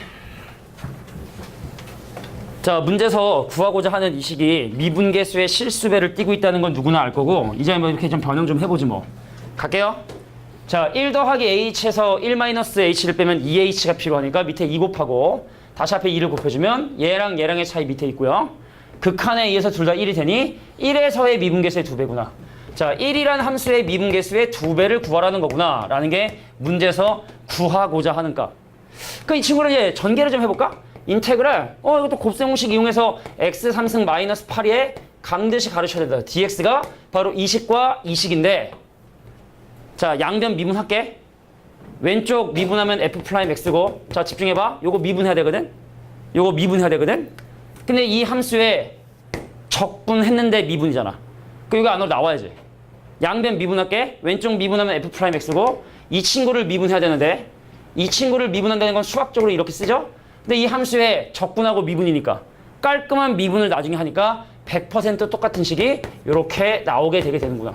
자, 문제에서 구하고자 하는 이 식이 미분계수의 실수배를 띠고 있다는 건 누구나 알 거고 이제 한번 이렇게 좀 변형 좀 해보지 뭐. 갈게요. 자, 1 더하기 h에서 1-h를 빼면 2h가 필요하니까 밑에 2 곱하고 다시 앞에 2를 곱해주면 얘랑의 차이 밑에 있고요. 극한에 의해서 둘 다 1이 되니 1에서의 미분계수의 2배구나. 자, 1이라는 함수의 미분계수의 2배를 구하라는 거구나 라는 게 문제에서 구하고자 하는 값. 그럼 이 친구를 이제 전개를 좀 해볼까? 인테그랄 이것도 곱셈공식 이용해서 x3승 마이너스 8에 강듯이 가르쳐야 된다. dx가 바로 이 식과 이 식인데 자, 양변 미분할게. 왼쪽 미분하면 f'x고 자, 집중해봐. 요거 미분해야 되거든. 근데 이 함수에 적분했는데 미분이잖아. 그 이거 안으로 나와야지. 양변 미분할게. 왼쪽 미분하면 f'x고 이 친구를 미분해야 되는데 이 친구를 미분한다는 건 수학적으로 이렇게 쓰죠. 근데 이 함수에 적분하고 미분이니까 깔끔한 미분을 나중에 하니까 100% 똑같은 식이 이렇게 나오게 되게 되는구나.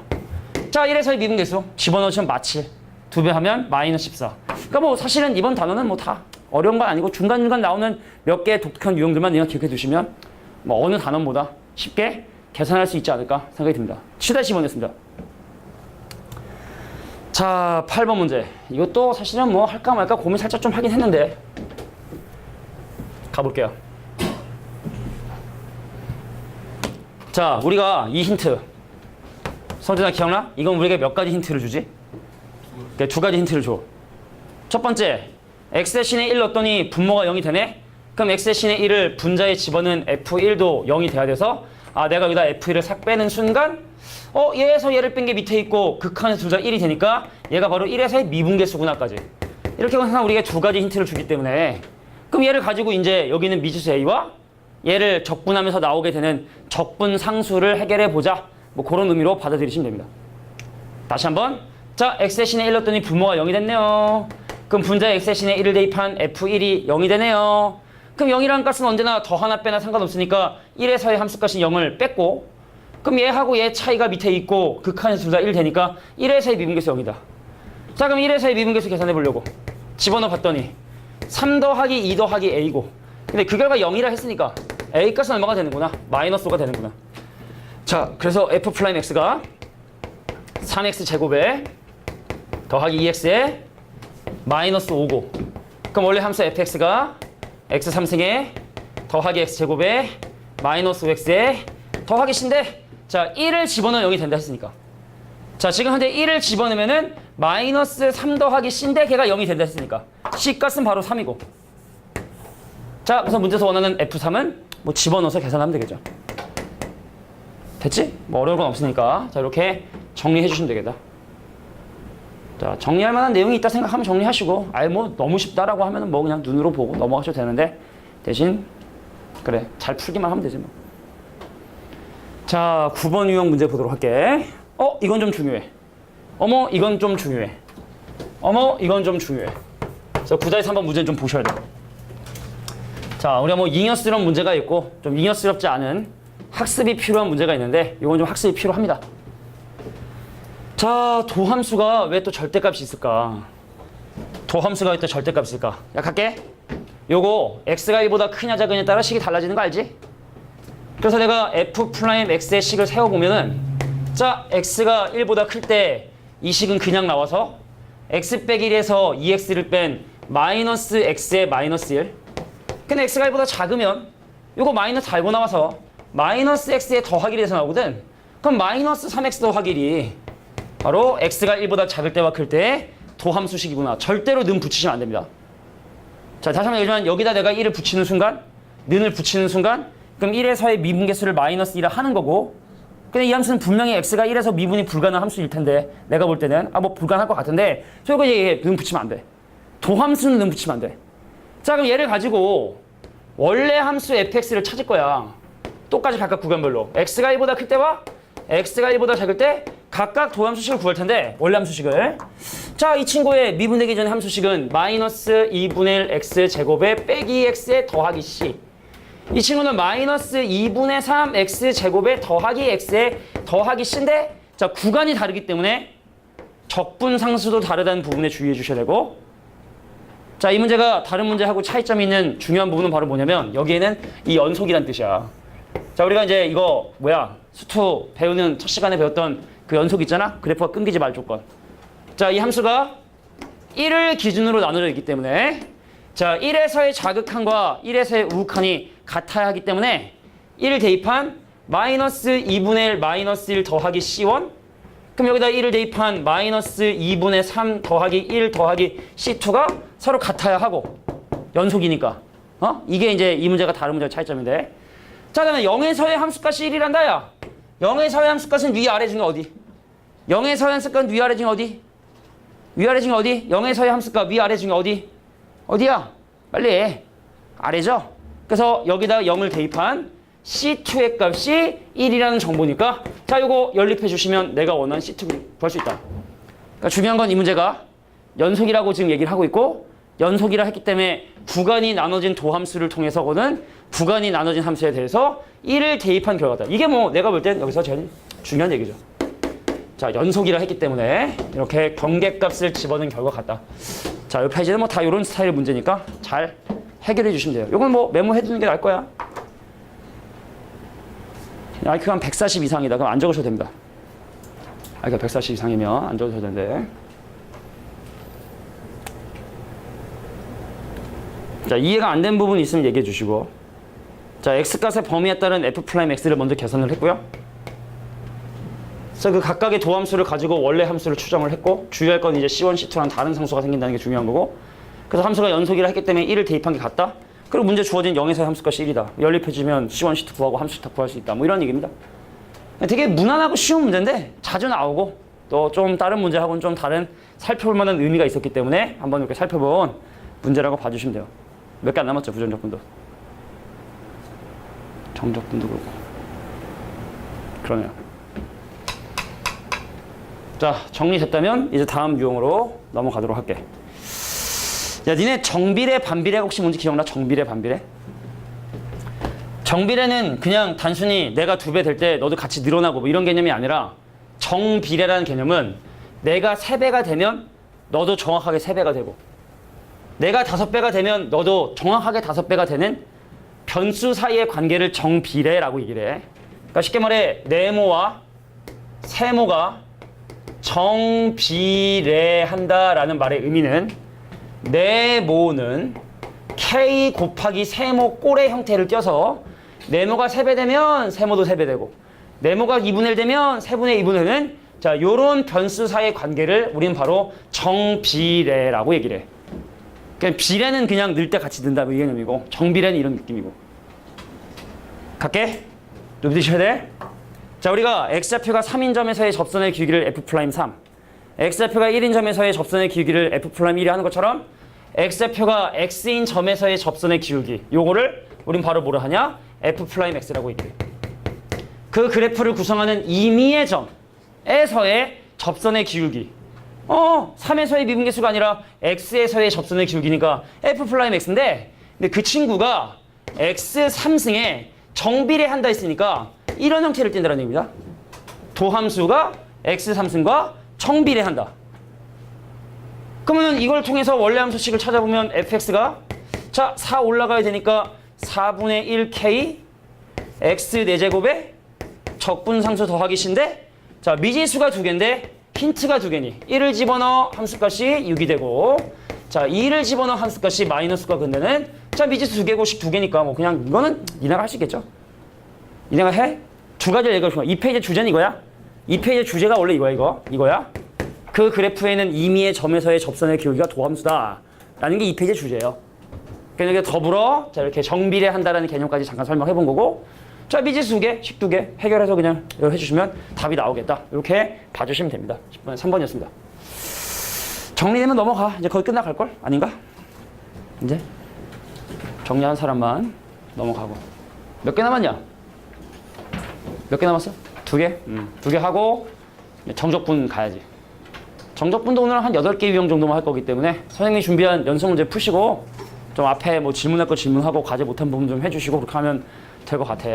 자, 1에서의 미분계수 집어넣으시면 마칠 2배 하면 마이너스 14. 그러니까 뭐 사실은 이번 단어는 뭐 다 어려운 건 아니고 중간중간 나오는 몇 개의 독특한 유형들만 그냥 기억해 두시면 뭐 어느 단원보다 쉽게 계산할 수 있지 않을까 생각이 듭니다. 7-10번이었습니다. 자, 8번 문제. 이것도 사실은 뭐 할까 말까 고민 살짝 좀 하긴 했는데 가볼게요. 자, 우리가 이 힌트 성준아 기억나? 이건 우리에게 몇 가지 힌트를 주지? 그러니까 2가지 힌트를 줘. 첫 번째, x 대신에 1 넣었더니 분모가 0이 되네? 그럼 x 대신에 1을 분자에 집어넣은 f1도 0이 돼야 돼서 내가 여기다 f1을 싹 빼는 순간 얘에서 얘를 뺀 게 밑에 있고 극한에서 둘 다 1이 되니까 얘가 바로 1에서의 미분계수구나까지. 이렇게 항상 우리가 두 가지 힌트를 주기 때문에 그럼 얘를 가지고 이제 여기는 미지수 a와 얘를 적분하면서 나오게 되는 적분 상수를 해결해 보자. 뭐 그런 의미로 받아들이시면 됩니다. 다시 한번. 자, x 대신에 1 넣었더니 분모가 0이 됐네요. 그럼 분자에 x 대신에 1을 대입한 f1이 0이 되네요. 그럼 0이라는 값은 언제나 더 하나 빼나 상관없으니까 1에서의 함수값인 0을 뺐고 그럼 얘하고 얘 차이가 밑에 있고 극한에서 둘 다 1 되니까 1에서의 미분계수 0이다. 자, 그럼 1에서의 미분계수 계산해 보려고 집어넣어 봤더니 3 더하기 2 더하기 a고 근데 그 결과 0이라 했으니까 a 값은 얼마가 되는구나? 마이너스 5가 되는구나. 자, 그래서 f 프라임 x가 3x 제곱에 더하기 2x에 마이너스 5고 그럼 원래 함수 fx가 x 3승에 더하기 x 제곱에 마이너스 5x에 더하기 c인데 자 1을 집어넣으면 0이 된다 했으니까 자 지금 현재 1을 집어넣으면은 마이너스 3 더하기 c인데 걔가 0이 된다 했으니까 c 값은 바로 3이고 자 그래서 문제에서 원하는 f3은 뭐 집어넣어서 계산하면 되겠죠. 됐지? 뭐 어려울 건 없으니까 자 이렇게 정리해 주시면 되겠다. 자 정리할 만한 내용이 있다 생각하면 정리하시고 뭐 너무 쉽다라고 하면은 뭐 그냥 눈으로 보고 넘어가셔도 되는데 대신 그래 잘 풀기만 하면 되지 뭐. 자 9번 유형 문제 보도록 할게. 이건 좀 중요해. 어머 이건 좀 중요해. 어머 이건 좀 중요해. 그래서 9-3번 문제는 좀 보셔야 돼요. 자 우리가 뭐 잉여스러운 문제가 있고 좀 잉여스럽지 않은 학습이 필요한 문제가 있는데 이건 좀 학습이 필요합니다. 자 도함수가 왜 또 절대값이 있을까? 도함수가 왜 또 절대값이 있을까? 야 갈게. 요거 x가 1보다 크냐 작으냐에 따라 식이 달라지는 거 알지? 그래서 내가 f 프라임 x의 식을 세워보면은 자 x가 1보다 클 때 이 식은 그냥 나와서 x 빼기 1에서 2x를 뺀 마이너스 x의 마이너스 1 근데 x가 1보다 작으면 요거 마이너스 달고 나와서 마이너스 x의 더하기 1에서 나오거든. 그럼 마이너스 3x 더하기 1이 바로 x가 1보다 작을 때와 클 때의 도함수식이구나. 절대로 는 붙이시면 안 됩니다. 자 다시 한번 얘기하지만 여기다 내가 1을 붙이는 순간 는을 붙이는 순간 그럼 1에서의 미분계수를 마이너스 1을 하는 거고 근데 이 함수는 분명히 x가 1에서 미분이 불가능한 함수일 텐데 내가 볼 때는 뭐 불가능할 것 같은데 저거 이제 는 붙이면 안 돼. 도함수는 는 붙이면 안 돼. 자 그럼 얘를 가지고 원래 함수 fx를 찾을 거야. 똑같이 각각 구간별로 x가 1보다 클 때와 x가 1보다 작을 때 각각 도함수식을 구할 텐데 원래 함수식을 자 이 친구의 미분되기 전에 함수식은 마이너스 2분의 1 x 제곱에 빼기 x에 더하기 c 이 친구는 마이너스 2분의 3 x 제곱에 더하기 x에 더하기 c인데 자 구간이 다르기 때문에 적분상수도 다르다는 부분에 주의해 주셔야 되고 자 이 문제가 다른 문제하고 차이점이 있는 중요한 부분은 바로 뭐냐면 여기에는 이 연속이란 뜻이야. 자 우리가 이제 이거 수투 배우는 첫 시간에 배웠던 그 연속 있잖아. 그래프가 끊기지 말 조건. 자 이 함수가 1을 기준으로 나눠져 있기 때문에 자 1에서의 자극한과 1에서의 우극한이 같아야 하기 때문에 1을 대입한 마이너스 2분의 1 마이너스 1 더하기 C1 그럼 여기다 1을 대입한 마이너스 2분의 3 더하기 1 더하기 C2가 서로 같아야 하고 연속이니까 이게 이제 이 문제가 다른 문제의 차이점인데 자 그러면 0에서의 함수값이 1이란다 야 0에서의 함수값은 위아래 중에 어디? 0에서의 함수값은 위아래 중에 어디? 위아래 중에 어디? 0에서의 함수값 위아래 중에 어디? 어디야? 빨리 해. 아래죠? 그래서 여기다 0을 대입한 C2의 값이 1이라는 정보니까 자 요거 연립해 주시면 내가 원하는 C2를 구할 수 있다. 그러니까 중요한 건 이 문제가 연속이라고 지금 얘기를 하고 있고 연속이라 했기 때문에 구간이 나눠진 도함수를 통해서거는 구간이 나눠진 함수에 대해서 1을 대입한 결과다. 이게 뭐 내가 볼 땐 여기서 제일 중요한 얘기죠. 자 연속이라 했기 때문에 이렇게 경계값을 집어넣은 결과 같다. 자 이 페이지는 뭐 다 이런 스타일의 문제니까 잘 해결해 주시면 돼요. 이건 뭐 메모해 두는 게 나을 거야. IQ가 한 140 이상이다. 그럼 안 적으셔도 됩니다. IQ가 140 이상이면 안 적으셔도 되는데. 자, 이해가 안 된 부분이 있으면 얘기해 주시고. 자, x값의 범위에 따른 f 프라임 x를 먼저 계산을 했고요. 그래서 그 각각의 도함수를 가지고 원래 함수를 추정을 했고 주의할 건 이제 C1, C2랑 다른 상수가 생긴다는 게 중요한 거고 그래서 함수가 연속이라 했기 때문에 1을 대입한 게 같다. 그리고 문제 주어진 0에서의 함수값이 1이다. 연립해주면 C1, C2 구하고 함수 다 구할 수 있다. 뭐 이런 얘기입니다. 되게 무난하고 쉬운 문제인데 자주 나오고 또 좀 다른 문제하고는 좀 다른 살펴볼 만한 의미가 있었기 때문에 한번 이렇게 살펴본 문제라고 봐주시면 돼요. 몇 개 안 남았죠, 부정적분도. 정적분도 그렇고. 그러네요. 자, 정리됐다면 이제 다음 유형으로 넘어가도록 할게. 야, 니네 정비례, 반비례 혹시 뭔지 기억나? 정비례, 반비례? 정비례는 그냥 단순히 내가 2배 될 때 너도 같이 늘어나고 뭐 이런 개념이 아니라 정비례라는 개념은 내가 3배가 되면 너도 정확하게 3배가 되고 내가 5배가 되면 너도 정확하게 5배가 되는 변수 사이의 관계를 정비례라고 얘기를 해. 그러니까 쉽게 말해 네모와 세모가 정비례한다라는 말의 의미는 네모는 K 곱하기 세모 꼴의 형태를 띄어서 네모가 3배 되면 세모도 3배 되고 네모가 2분의 1 되면 3분의 2분의 1은 자, 요런 변수 사이의 관계를 우리는 바로 정비례라고 얘기를 해. 그러니까 비례는 그냥 늘 때 같이 든다 이 개념이고 정비례는 이런 느낌이고. 갈게. 누구드셔야 돼? 자, 우리가 x좌표가 3인 점에서의 접선의 기울기를 f'3 x좌표가 1인 점에서의 접선의 기울기를 f'1이 하는 것처럼 x좌표가 x인 점에서의 접선의 기울기 요거를 우린 바로 뭐라 하냐? f'x라고 얘기해. 그 그래프를 구성하는 임의의 점에서의 접선의 기울기 3에서의 미분계수가 아니라 x에서의 접선의 기울기니까 f'x인데 근데 그 친구가 x 3승에 정비례한다 했으니까 이런 형태를 띈다는 얘기입니다. 도함수가 x 3승과 정비례한다. 그러면 이걸 통해서 원래 함수식을 찾아보면 fx가 자, 4 올라가야 되니까 4분의 1k x 4제곱에 적분상수 더하기 c인데 자, 미지수가 2개인데 힌트가 2개니 1을 집어넣어 함수값이 6이 되고 자, 2를 집어넣어 함수값이 마이너스가 근데는 자, 미지수 2개고 식 2개니까 뭐 그냥 이거는 니네가 할 수 있겠죠. 니네가 해? 2가지를 얘기하고 싶어. 이 페이지 주제는 이거야. 이 페이지 주제가 원래 이거야. 이거야. 그 그래프에는 임의의 점에서의 접선의 기울기가 도함수다 라는 게 이 페이지의 주제예요. 그러니까 더불어 자, 이렇게 정비례한다라는 개념까지 잠깐 설명해 본 거고 자, 미지수 2개, 식 2개 해결해서 그냥 해주시면 답이 나오겠다. 이렇게 봐주시면 됩니다. 10번에 3번이었습니다. 정리되면 넘어가. 이제 거의 끝나갈걸? 아닌가? 이제 정리한 사람만 넘어가고. 몇 개 남았냐? 몇 개 남았어? 2개? 2개 하고 정적분 가야지. 정적분도 오늘 한 8개 유형 정도만 할 거기 때문에 선생님이 준비한 연속 문제 푸시고 좀 앞에 뭐 질문할 거 질문하고 과제 못한 부분 좀 해주시고 그렇게 하면 될 것 같아.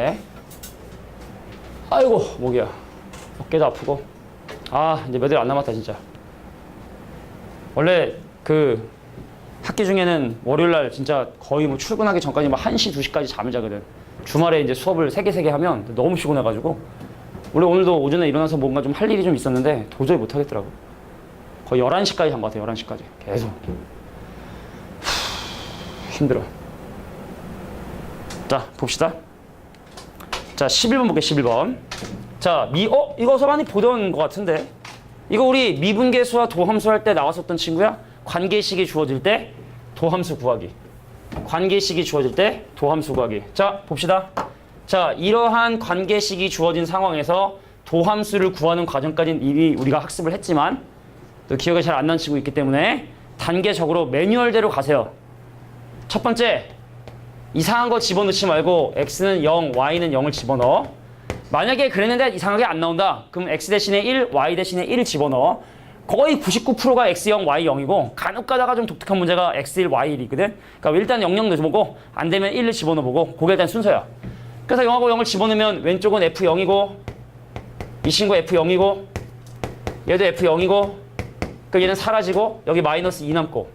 아이고 목이야. 어깨도 아프고. 아, 이제 몇 일 안 남았다 진짜. 원래 그 학기 중에는 월요일날 진짜 거의 뭐 출근하기 전까지 막 1시, 2시까지 잠을 자거든. 주말에 이제 수업을 3개 하면 너무 피곤해가지고 원래 오늘도 오전에 일어나서 뭔가 좀 할 일이 좀 있었는데 도저히 못 하겠더라고. 거의 11시까지 잔 것 같아. 11시까지 계속. 힘들어. 자, 봅시다. 자, 11번 볼게. 11번. 자, 이거 어서 많이 보던 것 같은데 이거 우리 미분계수와 도함수 할 때 나왔었던 친구야. 관계식이 주어질 때 도함수 구하기. 관계식이 주어질 때 도함수 구하기. 자, 봅시다. 자, 이러한 관계식이 주어진 상황에서 도함수를 구하는 과정까지는 이미 우리가 학습을 했지만 또 기억이 잘 안 나는 친구 있기 때문에 단계적으로 매뉴얼대로 가세요. 첫 번째, 이상한 거 집어넣지 말고 x는 0, y는 0을 집어넣어. 만약에 그랬는데 이상하게 안 나온다. 그럼 x 대신에 1, y 대신에 1을 집어넣어. 거의 99%가 x0, y0이고 간혹 가다가 좀 독특한 문제가 x1, y1이 있거든. 그러니까 일단 00 넣어보고 안 되면 1을 집어넣어보고 그게 일단 순서야. 그래서 0하고 0을 집어넣으면 왼쪽은 f0이고 이 친구 f0이고 얘도 f0이고 그럼 얘는 사라지고 여기 마이너스 2 남고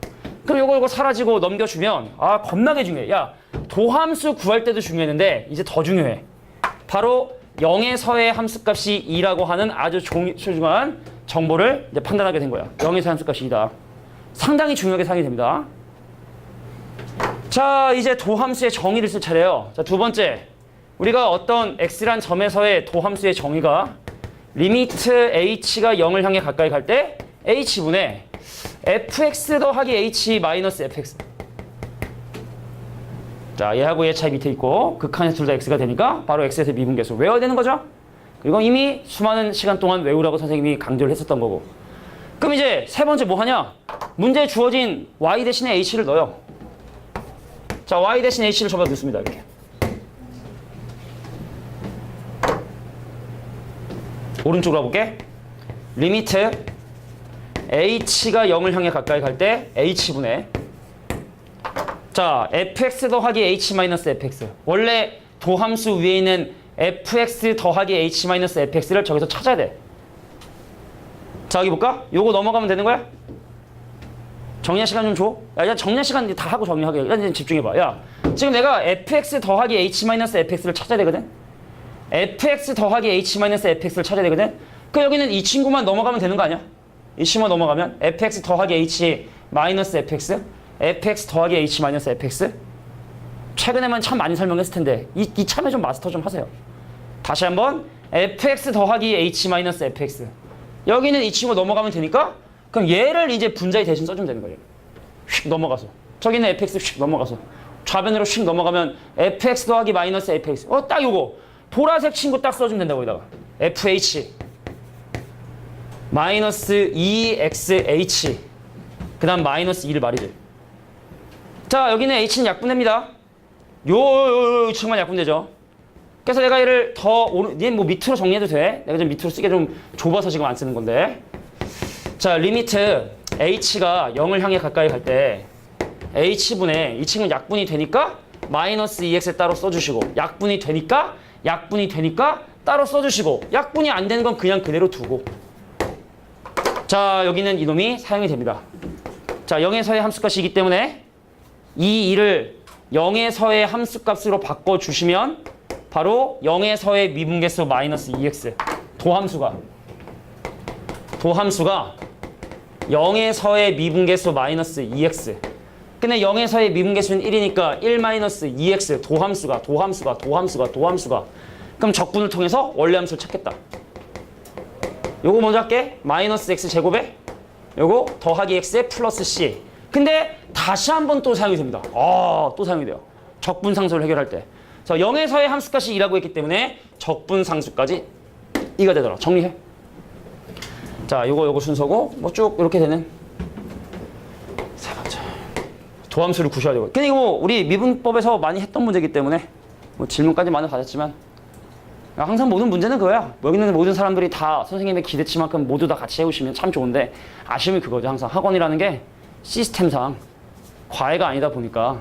그럼 요거 사라지고 넘겨주면 아 겁나게 중요해. 야, 도함수 구할 때도 중요했는데 이제 더 중요해. 바로 0에서의 함수값이 2라고 하는 아주 소중한 정보를 이제 판단하게 된 거야. 0에서의 함수값이 2다. 상당히 중요하게 사용이 됩니다. 자, 이제 도함수의 정의를 쓸 차례예요. 자, 두 번째. 우리가 어떤 x란 점에서의 도함수의 정의가 리미트 h가 0을 향해 가까이 갈 때 h분의 fx 더하기 h 마이너스 fx. 자, 얘하고 얘 차이 밑에 있고 극한에서 둘 다 x가 되니까 바로 x에서 미분계수 외워야 되는 거죠. 그리고 이미 수많은 시간 동안 외우라고 선생님이 강조를 했었던 거고. 그럼 이제 세 번째 뭐 하냐? 문제에 주어진 y 대신에 h를 넣어요. 자, y 대신 h를 저기다 넣습니다. 이렇게. 오른쪽으로 가볼게. 리미트 h가 0을 향해 가까이 갈 때 h분의 자, fx 더하기 h 마이너스 fx. 원래 도함수 위에 있는 fx 더하기 h 마이너스 fx를 저기서 찾아야 돼. 자, 여기 볼까? 요거 넘어가면 되는 거야? 정리할 시간 좀 줘. 야, 정리할 시간 다 하고 정리하게. 야, 이제 집중해봐. 야, 지금 내가 fx 더하기 h 마이너스 fx를 찾아야 되거든? fx 더하기 h 마이너스 fx를 찾아야 되거든? 그 여기는 이 친구만 넘어가면 되는 거 아니야? 이 친구만 넘어가면 fx 더하기 h 마이너스 fx, fx 더하기 h 마이너스 fx. 최근에만 참 많이 설명했을 텐데 이 참에 좀 마스터 좀 하세요. 다시 한번 fx 더하기 h 마이너스 fx. 여기는 이 친구 넘어가면 되니까 그럼 얘를 이제 분자에 대신 써주면 되는 거예요. 휙 넘어가서 저기는 fx 휙 넘어가서 좌변으로 휙 넘어가면 fx 더하기 마이너스 fx. 딱 요거 보라색 친구 딱 써주면 된다고 여기다가 fh 마이너스 2xh 그 다음 마이너스 2를 말이지. 자, 여기는 h는 약분됩니다. 요 친구만 약분되죠. 그래서 내가 얘를 얘는 뭐 밑으로 정리해도 돼. 내가 좀 밑으로 쓰기 좀 좁아서 지금 안 쓰는 건데. 자, 리미트 h가 0을 향해 가까이 갈 때 h분의 이 친구는 약분이 되니까 마이너스 2x 따로 써주시고 약분이 되니까 따로 써주시고 약분이 안 되는 건 그냥 그대로 두고. 자, 여기는 이놈이 사용이 됩니다. 자, 0에서의 함수값이기 때문에 이 2를 0에서의 함수값으로 바꿔주시면 바로 0에서의 미분계수 마이너스 2x 도함수가 0에서의 미분계수 마이너스 2x. 근데 0에서의 미분계수는 1이니까 1 마이너스 2x 도함수가 그럼 적분을 통해서 원래 함수를 찾겠다. 요거 먼저 할게. 마이너스 x 제곱에 요거 더하기 x에 플러스 c. 근데 다시 한번 또 사용이 됩니다. 또 사용이 돼요. 적분상수를 해결할 때. 자, 0에서의 함수값이 2라고 했기 때문에 적분상수까지 2가 되더라. 정리해. 자, 요거 순서고 뭐 쭉 이렇게 되는 세 번째. 도함수를 구셔야 되고. 근데 이거 뭐 우리 미분법에서 많이 했던 문제이기 때문에 뭐 질문까지 많이 받았지만 항상 모든 문제는 그거야. 여기 있는 모든 사람들이 다 선생님의 기대치만큼 모두 다 같이 해오시면 참 좋은데 아쉬움이 그거죠. 항상 학원이라는 게 시스템상 과외가 아니다 보니까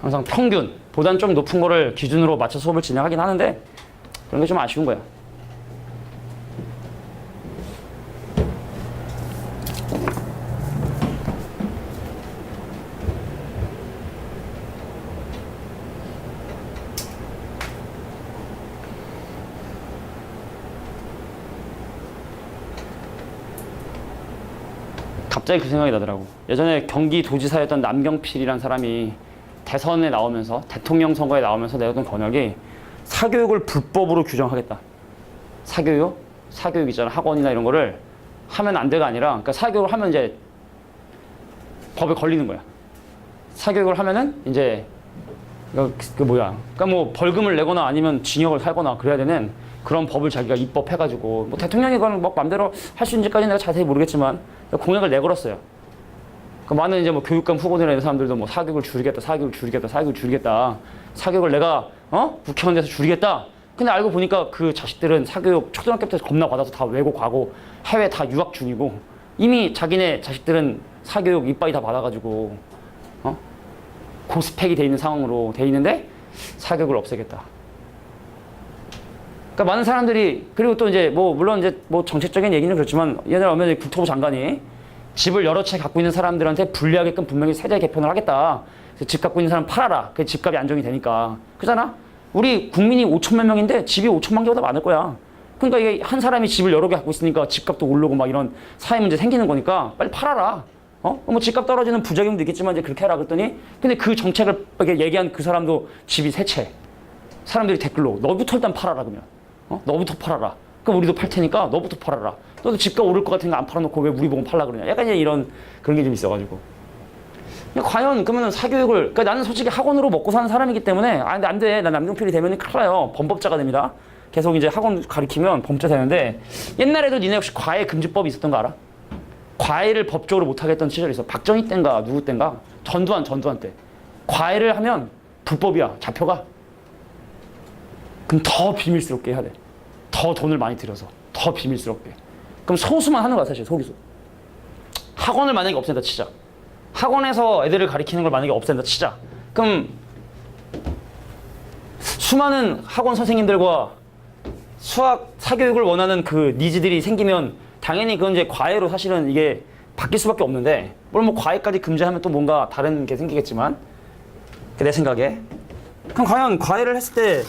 항상 평균보단 좀 높은 거를 기준으로 맞춰 수업을 진행하긴 하는데 그런 게 좀 아쉬운 거야. 갑자기 그 생각이 나더라고. 예전에 경기도지사였던 남경필이란 사람이 대선에 나오면서 대통령 선거에 나오면서 내었던 권역이 사교육을 불법으로 규정하겠다. 사교육 있잖아. 학원이나 이런 거를 하면 안 돼가 아니라 그러니까 사교육을 하면 이제 법에 걸리는 거야. 사교육을 하면은 이제 그러니까 뭐 벌금을 내거나 아니면 징역을 살거나 그래야 되는 그런 법을 자기가 입법해가지고 뭐 대통령이 그건 뭐 맘대로 할 수 있는지까지는 내가 자세히 모르겠지만 공약을 내걸었어요. 그 많은 이제 뭐 교육감 후보들이나 이런 사람들도 뭐 사교육을 줄이겠다. 사교육을 내가 국회의원 돼서 줄이겠다. 근데 알고 보니까 그 자식들은 사교육 초등학교 때 겁나 받아서 다 외고 가고 해외 다 유학 중이고 이미 자기네 자식들은 사교육 이빠이 다 받아가지고 고스펙이 돼 있는 상황으로 돼 있는데 사교육을 없애겠다. 그러니까 많은 사람들이 그리고 또 이제 뭐 물론 이제 뭐 정책적인 얘기는 그렇지만 옛날에 오면 국토부 장관이 집을 여러 채 갖고 있는 사람들한테 불리하게끔 분명히 세제 개편을 하겠다. 그래서 집 갖고 있는 사람 팔아라. 그 집값이 안정이 되니까. 그잖아. 우리 국민이 5천만 명인데 집이 5천만 개보다 많을 거야. 그러니까 이게 한 사람이 집을 여러 개 갖고 있으니까 집값도 오르고 막 이런 사회 문제 생기는 거니까 빨리 팔아라. 뭐 집값 떨어지는 부작용도 있겠지만 이제 그렇게 하라 그랬더니 근데 그 정책을 얘기한 그 사람도 집이 세 채. 사람들이 댓글로 너부터 일단 팔아라 그러면. 너부터 팔아라. 그럼 우리도 팔 테니까 너부터 팔아라. 너도 집값 오를 것 같으니까 안 팔아놓고 왜 우리 보고 팔라 그러냐. 약간 이런 그런 게 좀 있어가지고. 과연 그러면 사교육을 그러니까 나는 솔직히 학원으로 먹고 사는 사람이기 때문에 근데 안 돼. 나 남경필이 되면 큰일 나요. 범법자가 됩니다. 계속 이제 학원 가리키면 범죄 되는데 옛날에도 니네 혹시 과외 금지법이 있었던 거 알아? 과외를 법적으로 못 하겠던 시절이 있어. 박정희 땐가 누구 땐가 전두환 때 과외를 하면 불법이야. 잡혀가. 그럼 더 비밀스럽게 해야 돼. 더 돈을 많이 들여서 더 비밀스럽게. 그럼 소수만 하는 거야 사실 소기수. 학원을 만약에 없앤다 치자. 학원에서 애들을 가리키는 걸 만약에 없앤다 치자. 그럼 수많은 학원 선생님들과 수학 사교육을 원하는 그 니즈들이 생기면 당연히 그건 이제 과외로 사실은 이게 바뀔 수밖에 없는데 물론 뭐 과외까지 금지하면 또 뭔가 다른 게 생기겠지만 내 생각에 그럼 과연 과외를 했을 때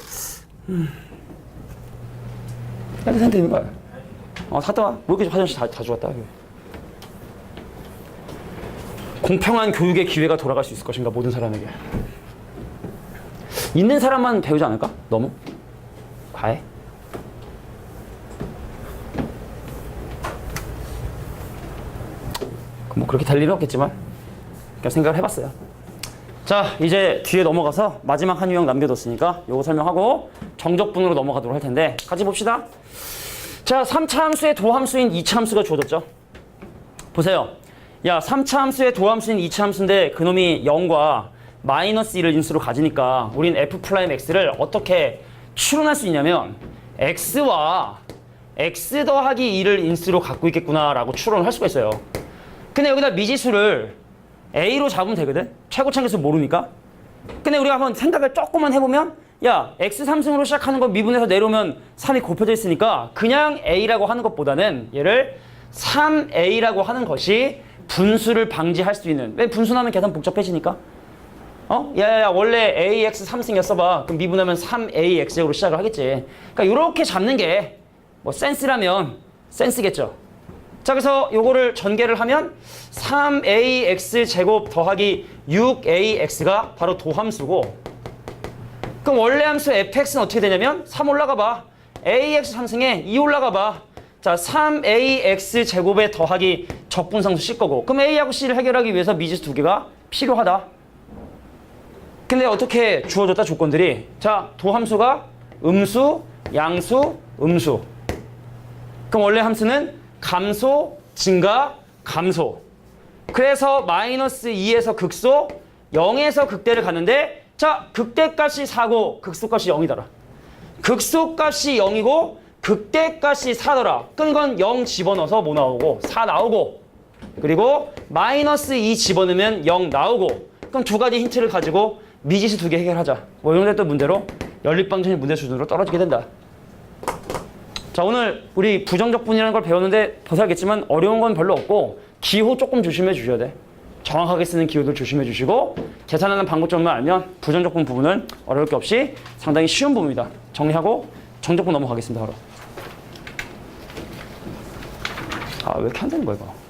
이렇게 생각되는 거야. 갔다 와. 뭐 이렇게 화장실 다 죽었다. 공평한 교육의 기회가 돌아갈 수 있을 것인가 모든 사람에게. 있는 사람만 배우지 않을까? 너무? 과외? 뭐 그렇게 될 일은 없겠지만 그냥 생각을 해봤어요. 자 이제 뒤에 넘어가서 마지막 한 유형 남겨뒀으니까 요거 설명하고 정적분으로 넘어가도록 할 텐데 같이 봅시다. 자 3차 함수의 도함수인 2차 함수가 주어졌죠. 보세요. 야 3차 함수의 도함수인 2차 함수인데 그놈이 0과 마이너스 1을 인수로 가지니까 우린 f'x를 어떻게 추론할 수 있냐면 x와 x 더하기 2를 인수로 갖고 있겠구나 라고 추론을 할 수가 있어요. 근데 여기다 미지수를 a로 잡으면 되거든? 최고차계수 모르니까. 근데 우리가 한번 생각을 조금만 해보면 야 x 3승으로 시작하는 거 미분해서 내려오면 3이 곱해져 있으니까 그냥 a라고 하는 것보다는 얘를 3a라고 하는 것이 분수를 방지할 수 있는. 왜 분수하면 계산 복잡해지니까? 야야야 원래 ax 3승이었어봐. 그럼 미분하면 3ax으로 시작을 하겠지. 그러니까 이렇게 잡는 게 뭐 센스라면 센스겠죠. 자 그래서 요거를 전개를 하면 3ax 제곱 더하기 6ax가 바로 도함수고 그럼 원래 함수 fx는 어떻게 되냐면 3 올라가 봐. ax 3승에 2 올라가 봐. 자 3ax 제곱에 더하기 적분상수 C 거고 그럼 a하고 c를 해결하기 위해서 미지수 두 개가 필요하다. 근데 어떻게 주어졌다 조건들이 자 도함수가 음수, 양수, 음수 그럼 원래 함수는 감소, 증가, 감소. 그래서 마이너스 2에서 극소, 0에서 극대를 갔는데 자 극대값이 4고 극소값이 0이더라. 극소값이 0이고 극대값이 4더라. 그럼 이건 0 집어넣어서 뭐 나오고 4 나오고 그리고 마이너스 2 집어넣으면 0 나오고 그럼 두 가지 힌트를 가지고 미지수 두 개 해결하자. 뭐 이런 또 문제로 연립방정식 문제 수준으로 떨어지게 된다. 자 오늘 우리 부정적분이라는 걸 배웠는데 보셔야겠지만 어려운 건 별로 없고 기호 조금 조심해 주셔야 돼. 정확하게 쓰는 기호들 조심해 주시고 계산하는 방법점만 알면 부정적분 부분은 어려울 게 없이 상당히 쉬운 부분이다. 정리하고 정적분 넘어가겠습니다. 바로. 왜 이렇게 안 되는 거야 이거.